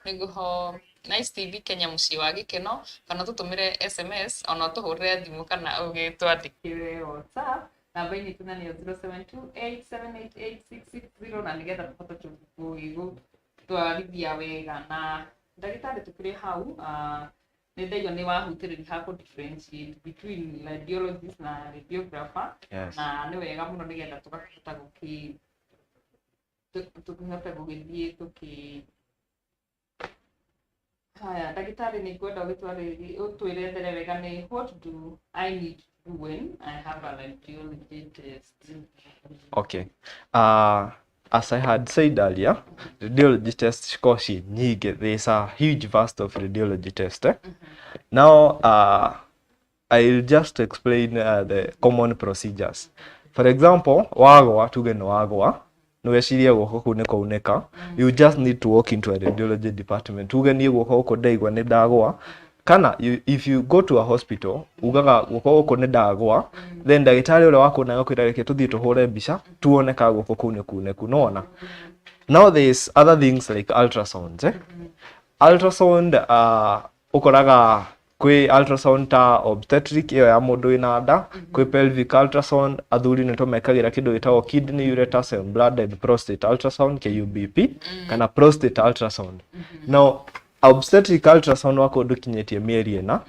nĩguo NiceTv Kenya mũciĩ wa gĩkeno, kana tũtũmĩre SMS ona tũhũrĩre thimũ kana ũgĩtwandĩkĩre WhatsApp. Namba inĩ tuna nĩ 0728788660 na nĩgetha tũhote gũtwarithia wega. Na ndagĩtarĩ tũkĩrĩ hau, nĩndaigua nĩ wahutĩrĩria ha kũ differentiate between radiologist na radiographer. Na nĩ wega mũno nĩgetha tũkahota gũgĩthiĩ haya. Ndagĩtarĩ nĩ ngwenda ũtwĩrethere wega nĩ what do I need to do when I have a radiology test? Okay. As I had said earlier, radiology tests koshi nyingi. There's a huge vast of radiology tests. Now, I'll just explain the common procedures. For example, wagwa tuge no wagwa, no weciria guoko kuu nĩ kwaunĩka, you just need to walk into a radiology department. Tuge niĩ guoko gũkũ ndaigua nĩ ndagwa, kana if you go to a hospital ugaga guoko gũkũ nĩ ndagwa, then ndagĩtarĩ ũrĩa wakuonaga kwĩra reke tũthiĩ tũhũre mbica tuone ka guoko kuu nĩ kunĩku, nona. Now there's other things like ultrasounds. Ultrasound ũkoraga kwĩ ultrasound ta obstetric, ĩyo ya mũndũ wĩna nda, kwĩ pelvic ultrasound, athuri nĩ tũmekagĩra kĩndũ gĩtagwo kidney, ureter and bladder and prostate ultrasound, KUBP, kana prostate ultrasound. Now obstetric ultrasound wako ndukinyĩtie mĩeri ĩna,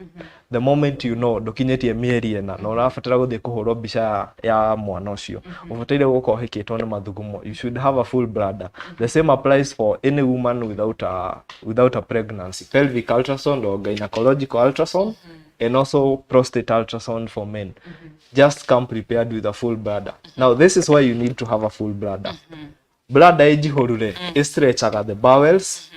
the moment you know ndukinyĩtie mĩeri ĩna na ũrabatara gũthiĩ kũhũrwo mbica ya mwana ũcio, ũbataire gũkorwo ũhĩkĩtwo nĩ mathugumo. You should have a full bladder. The same applies for any woman without a pregnancy. Pelvic ultrasound or gynecological ultrasound, and also prostate ultrasound for men. Just come prepared with a full bladder. Now this is why you need to have a full bladder. Bladder ĩjihũrure, stretchaga the bowels,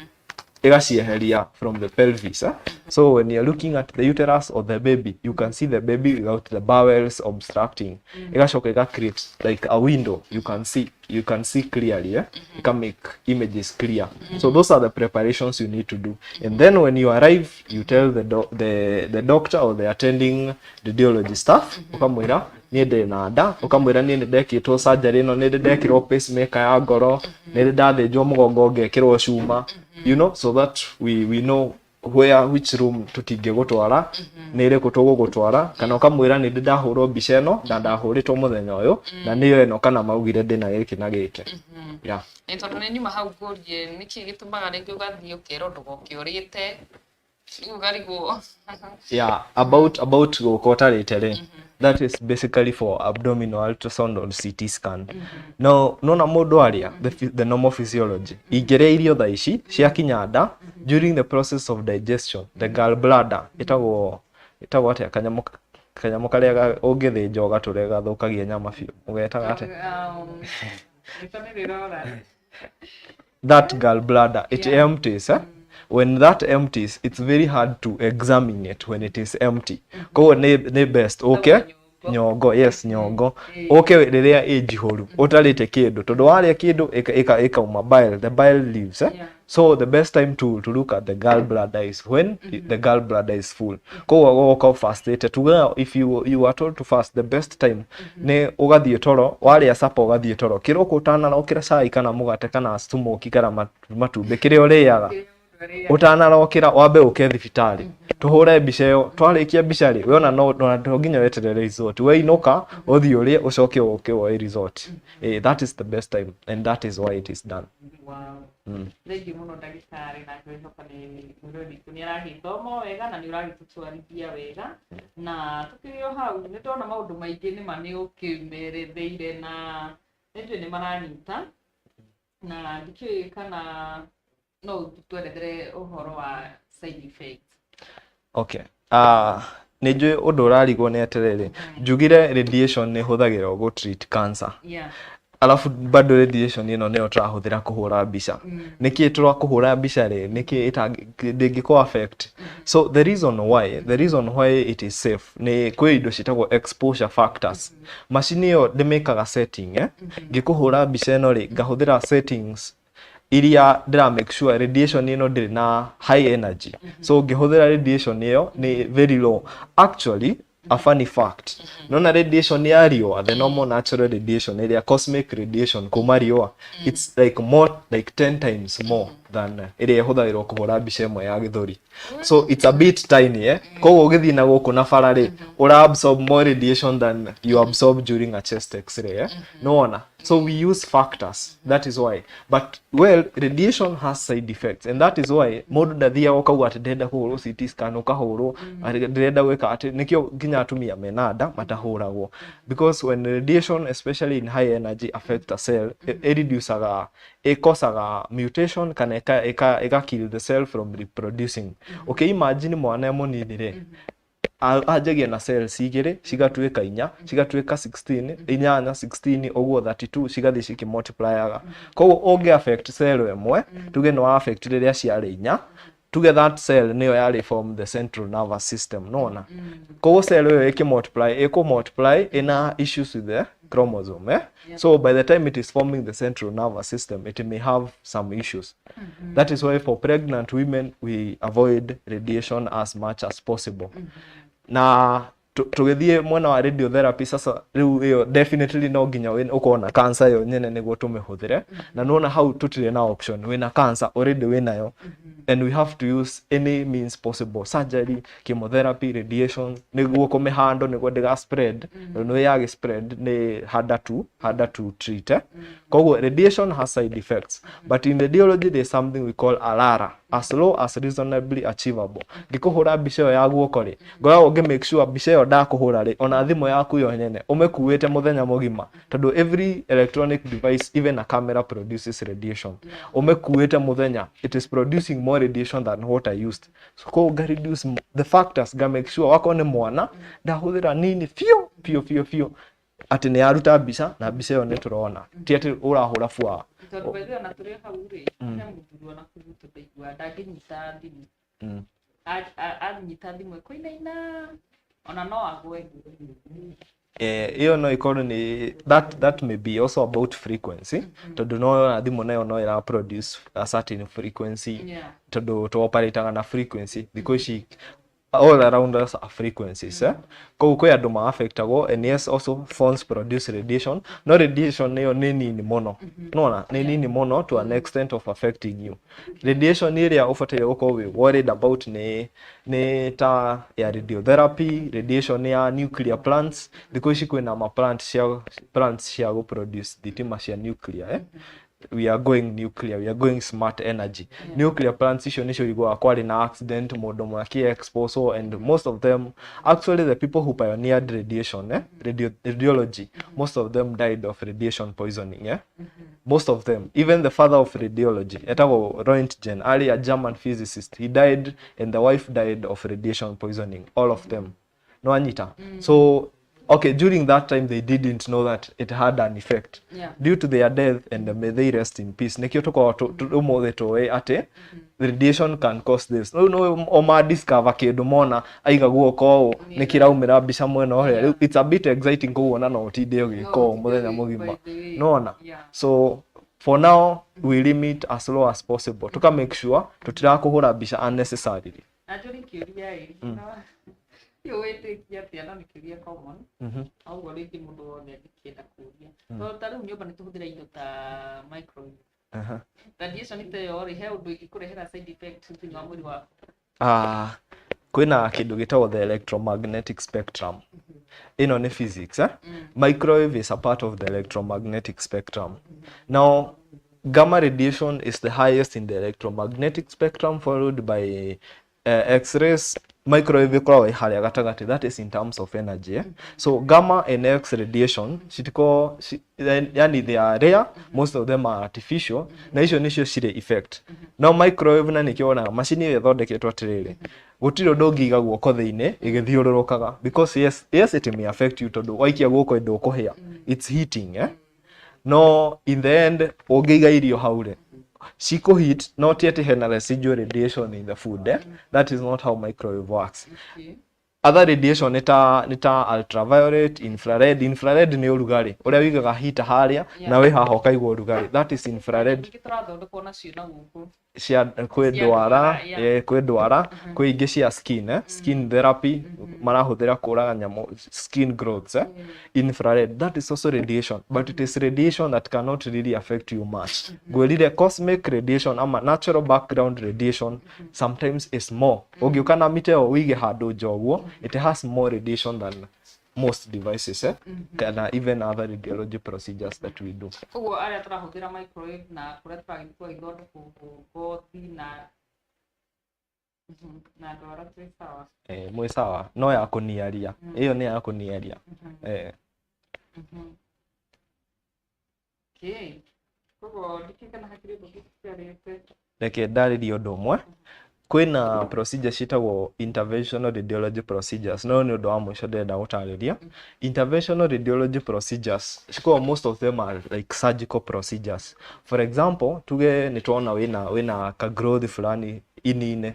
igacieheria from the pelvis. So when you're looking at the uterus or the baby, you can see the baby without the bowels obstructing. Igacoka iga create like a window, you can see clearly. You can make images clear. So those are the preparations you need to do. And then when you arrive, you tell the doctor or the attending radiology staff, ukamwira niende na nda, ukamwira niende ndekitwo surgery no, niende ndekirwo pacemaker ya ngoro, niende ndathĩnjwo mũgongo ngekĩrwo cuma, you know, so that we know which room tutingĩgũtwara, nĩ ĩrĩkũ tũgũgũtwara, kana ũkamwĩra nĩ ndahũrwo mbica ĩno na ndahũrĩtwo mũthenya ũyũ na nĩyo ĩno, kana maugire ndĩna gĩkĩ na gĩkĩ. Yeah. Nĩ tondũ nĩ nyuma hau ngũrie nĩkĩ gĩtũmaga rĩngĩ ũgathiĩ ũkerwo ndũgoke ũrĩte ũgarigwo. Yeah, about gũka ũtarĩte rĩ, that is basically for abdominal ultrasound or CT scan. No nona mũndũ arĩa the normal physiology ingĩrĩa irio thaa ici ciakinya nda, during the process of digestion the gallbladder itagwo atĩa kanyamũ karĩa ũngĩthĩnja ũgatũre gathũkagia nyama biũ, ũgetaga atĩa? That gallbladder, it empties. When that empties, it's very hard to examine it when it is empty. Go ne best, okay? Nyongo, yes, nyongo. Okay, rĩrĩa ĩnjihũru ũtarĩte kĩndũ, tondũ warĩa kĩndũ ĩkauma bile, the bile leaves. So the best time to look at the gallbladder is when the gallbladder is full. Go fasted. If you are told to fast, the best time ne ũgathiĩ toro, warĩa supper ũgathiĩ toro, kĩroko ũtanarokĩra cai kana mũgate kana smoky kana matumbĩ, kĩrĩa ũrĩaga utanarokira wambe uke thibitarĩ tuhũre mbica ĩyo, twarĩkia mbica rĩ wona no nginya weterere result, we inoka uthii urie ucoke uke woe result. That is the best time and that is why it is done. Wow. Thank you muno ndagĩtarĩ, na ngwĩhoka nĩ mũrũri nĩaragĩthoma wega na nĩũragĩtũtwarithia wega, na tukĩrĩ o hau nĩ ndona maũndũ maingĩ nĩma nĩ ũkĩmeretheire na nĩnjũĩ nĩ maranyita, na ndikĩũĩ kana no tuerethere ũhoro wa side effects. Okay. Nĩnjũĩ ũndũ ũrarigwo nĩ atĩrĩrĩ, njugire radiation nĩ hũthagĩrwo gũ treat cancer. Yeah. Alafu bado radiation ĩno nĩyo tũrahũthĩra kũhũra mbica. Nĩkĩ tũrakũhũra mbica rĩ, nĩkĩ ndĩngĩkũ affect. So the reason why it is safe nĩ kwĩ indo citagwo exposure factors. Macini ĩyo ndĩmĩkaga setting, ngĩkũhũra mbica ĩno rĩ, ngahũthĩra settings iria ndĩra make sure radiation ĩno ndĩrĩ na high energy. So ngĩhũthĩra radiation ĩyo nĩ very low. Actually, a funny fact, nona radiation ya riũa, the normal natural radiation area, cosmic radiation kuma riũa, it's like 10 times more than ĩrĩa ĩhũthagĩrwo kũhũra mbica ĩmwe ya gĩthũri. So it's a bit tiny, koguo ũgĩthiĩ na gũkũ na bara rĩ, ũra absorb more radiation than you absorb during a chest x-ray. No wonder. So we use factors, that is why. But well, radiation has side effects, and that is why mũndũ ndathiaga ũkauga atĩ ndĩrenda kũhũrwo CT scan ũkahũrwo, ndĩrenda gwĩka atĩ, nĩkĩo nginya atumia mena nda matahũragwo, because when radiation especially in high energy affect a cell, it causaga mutation kana eka kill the cell from reproducing. Okay, imagine mwana mũnini rĩ, ajagia na cells igĩrĩ cigatuĩka 4, cigatuĩka 16, 8, 16 ũguo 32 cigathiĩ cikimultiplyaga. Koguo ũngĩ affect cell ĩmwe, tuge no affect rĩrĩa ciarĩ 4, tuge that cell nĩyo yari form the central nervous system, nona. Koguo cell ĩyo ĩkũmultiply ina issues with the chromosome. Yeah. So by the time it is forming the central nervous system, it may have some issues. That is why for pregnant women we avoid radiation as much as possible. Na tugithie mwena wa radiotherapy sasa riu iyo definitely no nginya ukona cancer yo nyene niguo tumihũthĩre, na nona how tutire na option wina cancer already winayo, and we have to use any means possible, surgery, chemotherapy, radiation niguo kumihando niguo ndiga spread, no yagi spread ni harder to treat. Koguo radiation has side effects, but in radiology there is something we call ALARA, as low as reasonably achievable. Ngikuhura mbica ĩyo ya guoko ri, ngoragwo ngi make sure mbica ĩyo ndakuhura ri ona thimũ yaku yo nyene umekuĩte muthenya mugima, tondu every electronic device, even a camera, produces radiation. Umekuĩte muthenya, it is producing more radiation than what I used. So go reduce the factors, ga make sure wako ni mwana ndahũthĩra nini few. ati nĩ aruta mbica na mbica ĩyo nĩ tũrona ti ati ũrahũra bua Tondũ bethia na tũrĩ hau rĩ, nĩ mũthuri ona kũruta ndaigua ndangĩnyita thimũ. Anyita thimũ ĩkũinaina ona no agwe. Iyo no ikorwo ni that may be also about frequency tondu no thimũ nayo no ira produce a certain frequency tondu to operate na frequency because all around us are frequencies kwa andu ma affectagwo and yes also phones produce radiation no radiation nayo ni nini muno nona ni nini muno to an extent of affecting you. Radiation iria ufatire uko we worried about ni ta ya radiotherapy, radiation ya nuclear plants because kwina ma plants cia go produce thitima cia nuclear we are going nuclear, we are going smart energy. Nuclear plants icio nicio igwa kwari na accident mundu mwaki expose and most of them actually the people who pioneered radiation radiology most of them died of radiation poisoning most of them, even the father of radiology etago Roentgen, ali a German physicist, he died and the wife died of radiation poisoning, all of them no anyita so okay, during that time they didn't know that it had an effect due to their death and may they rest in peace. Nikio tuko umothe towe ate radiation can cause this. No oma discover kindu mona aiga guoko nikiraumira mbica mwena hore. It's a bit exciting kuona no tinde ugiko muthenya mugima. Nona. So for now we limit as low as possible. Tuka make sure tutirakuhura mbica unnecessarily. Najuri kiuria yo wetikia tiana nikiria common au goriki mundu wothe ndikienda kuria to taru nyumba nituhuthira indo ta microwave radiation ite yo ri he undu ikikurehera side effects thini wa mwiri waku kwina kindu gitagwo the electromagnetic spectrum ino ni physics microwave is a part of the electromagnetic spectrum. Now gamma radiation is the highest in the electromagnetic spectrum followed by X-rays. Microwave kwa haria gatagati, that is in terms of energy so gamma and X radiation shitiko yani they are rare, most of them are artificial na icio nicio cire effect. Now microwave na nikiona machine ile thondeketwo atiriri gutiro ndongiga guoko thiine igithiururukaga because yes it may affect you tondu waikia guoko ndo kuhia it's heating no in the end ungiga irio haure Shiko heat, not yet hena residual radiation in the food. That is not how microwave works. Other radiation nita ultraviolet, infrared. Infrared ni urugari. Uria wigaga heat haria na we haha ukaigwa urugari. That is infrared. Cia kwendwara kwi ingi cia skin skin therapy marahuthira kuraga nyamo skin growths infrared, that is also radiation but it is radiation that cannot really affect you much. Gwelire cosmic radiation ama natural background radiation sometimes is more ugiuka na miteo wige handu joguo it has more radiation than most devices and even other radiology procedures that we do. Koguo aria turahuthira microwave na kuria turagithwa ithondo kugothi na ndwara twi sawa mwe sawa no ya kuniaria iyo ni ya kuniaria okay koguo ndikikana hakiri ndukisiarite reke ndaririo undu umwe kwina procedures citagwo interventional radiology procedures no ni undu wa mwisho ndenda gutariria. Interventional radiology procedures most of them are like surgical procedures. For example tuge ni tuona wina ka growth fulani inine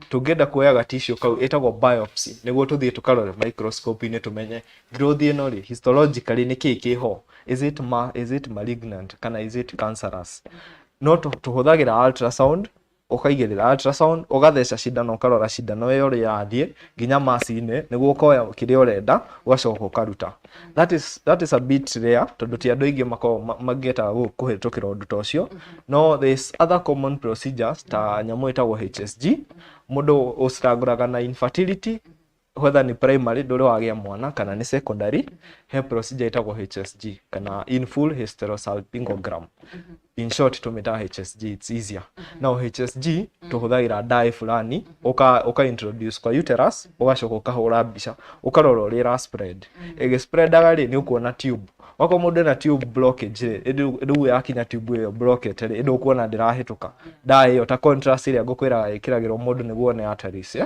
tugenda kuoyaga tissue kau etagwo biopsy niguo tuthie tukarore microscope ine tumenye growth ino ri histologically ni kiki kiho, is it malignant kana is it cancerous. No tuhuthagira ultrasound ukaigirira ultrasound ugatheca cindano ukarora cindano iyo ri yathie nginya macine niguo ukoya kiria urenda ugacoka ukaruta. That is a bit rare tondu ti andu ingi mageta kuhitukira undu ta ucio. No there is other common procedures ta nyamu itagwo HSG mundu ustraguraga na infertility whether ni primary nduri wagia mwana kana ni secondary he procedure itagwo HSG kana in full hysterosalpingogram. In short tumita HSG, it's easier. Now HSG tuhuthagira dye fulani uka introduce kwa uterus ugacoka ukahura mbica ukarora uria spread spreadaga ri ni ukuona tube wako mundu na tube blockage riu yakinya tube iyo blockage ri ndu kuona ndirahituka dye iyo ta contrast iria ngukwiraga ikiragirwo mundu niguo ne arteries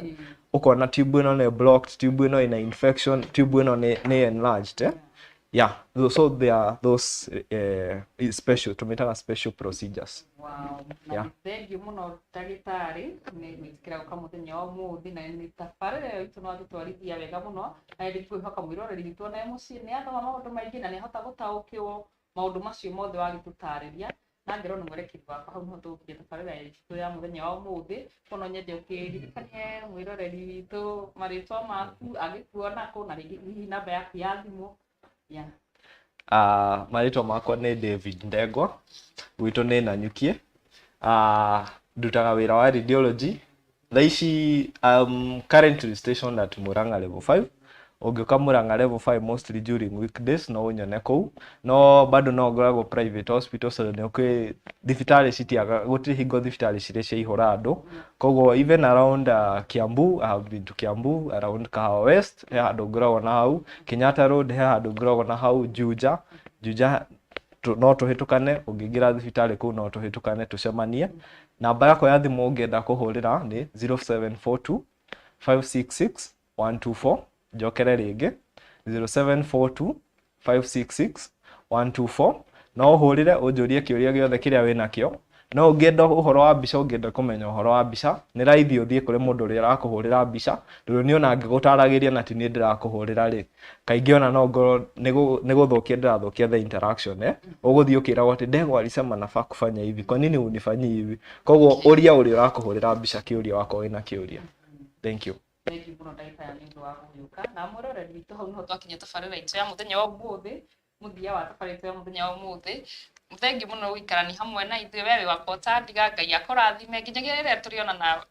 ukona tube ino ni blocked, tube ino ina infection, tube ino ni enlarged Yeah, so there are those special, tumetaga special procedures. Wow. Yeah. Thank you muno Ndagitari ni gwikira uka muthenya wa muthi na ni tabarire itu no atutwarithia wega muno na ndi kwihoka mwiroreri gitu na mucii ni athoma maundu maingi na ni hota gutaukirwo maundu macio mothe wagitutariria na ngero ni mwerekeri wakwa hau no tukie tabarire itu ya muthenya wa muthi kono nyende ukiririkanie mwiroreri witu maritwa maku agikuona ko na ringi namba yaku ya thimu. Yeah. Marĩtwa makwa nĩ David Ndegwa, gwitũ nĩ Nanyukie. Ndutaga wĩra wa radiology. Thaa ici currently stationed at Murang'a level 5. Ũngĩũka Murang'a level 5 mostly during weekdays no ũnyone kũu. No bado no ngoragwo private hospital so nĩ ũkĩ thibitarĩ citiaga gũtirĩ hingo thibitarĩ cirĩ cia ihũra andũ. Koguo even around Kiambu, I have been to Kiambu, around Kahawa West, he handũ ngoragwo na hau. Kenyatta Road, he handũ ngoragwo na hau. Juja no tũhĩtũkane, ũngĩingĩra thibitarĩ kũu no tũhĩtũkane tũcemanie. Namba yakwa ya thimũ ũngĩenda kũhũrĩra nĩ 0742 566 124. Njokere rĩngĩ 0742 566 124. No ũhũrĩre ũnjũrie kĩũria gĩothe kĩrĩa wĩnakĩo. No ũngĩenda ũhoro wa mbica, ũngĩenda kũmenya ũhoro wa mbica, nĩ raithi ũthiĩ kũrĩ mũndũ ũrĩa arakũhũrĩra mbica, tondũ nĩ ona angĩgũtaragĩria na ti niĩ ndĩrakũhũrĩra rĩ, kaingĩ ona no ngorwo nĩ gũthũkia ndĩrathũkia the interaction ũgũthiĩ ũkĩragwo atĩ Ndegwa alisema nafaa kufanya hivi, kwa nini unifanyie hivi? Koguo ũria ũrĩa ũrakũhũrĩra mbica kĩũria wako wĩna kĩũria. Thank you. Thank you muno Ndagitari ni ndu wa gũgĩũka na mwĩroreri witũ hau no twakinya tabarĩra itũ ya muthenya wa ũmũthĩ, muthia wa tabarĩra itũ ya muthenya wa ũmũthĩ. Thengi muno gũikarani hamwe na ithuĩ, wewe wakwa ũtandiga, Ngai akũrathime nginyagia rĩrĩa tũrĩonana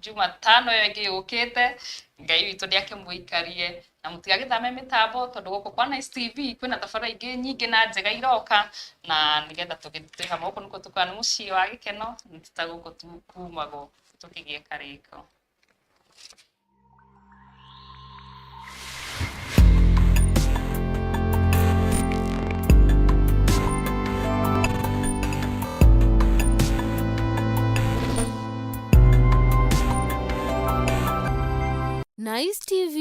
Jumatano ĩyo ĩngĩ yũkĩte. Ngai witũ nĩakĩmũikarie na mũtigagĩthame mĩtambo tondũ gũkũ kwa NiceTv kwĩna tabarĩra ingĩ nyingĩ na njega iroka, na nĩgetha tũgĩtwĩ hamwe gũkũ nĩkuo tũkoragwo nĩ mũciĩ wa gĩkeno, tũtagũkũ kumagwo tũkĩgĩa karĩko. NiceTv.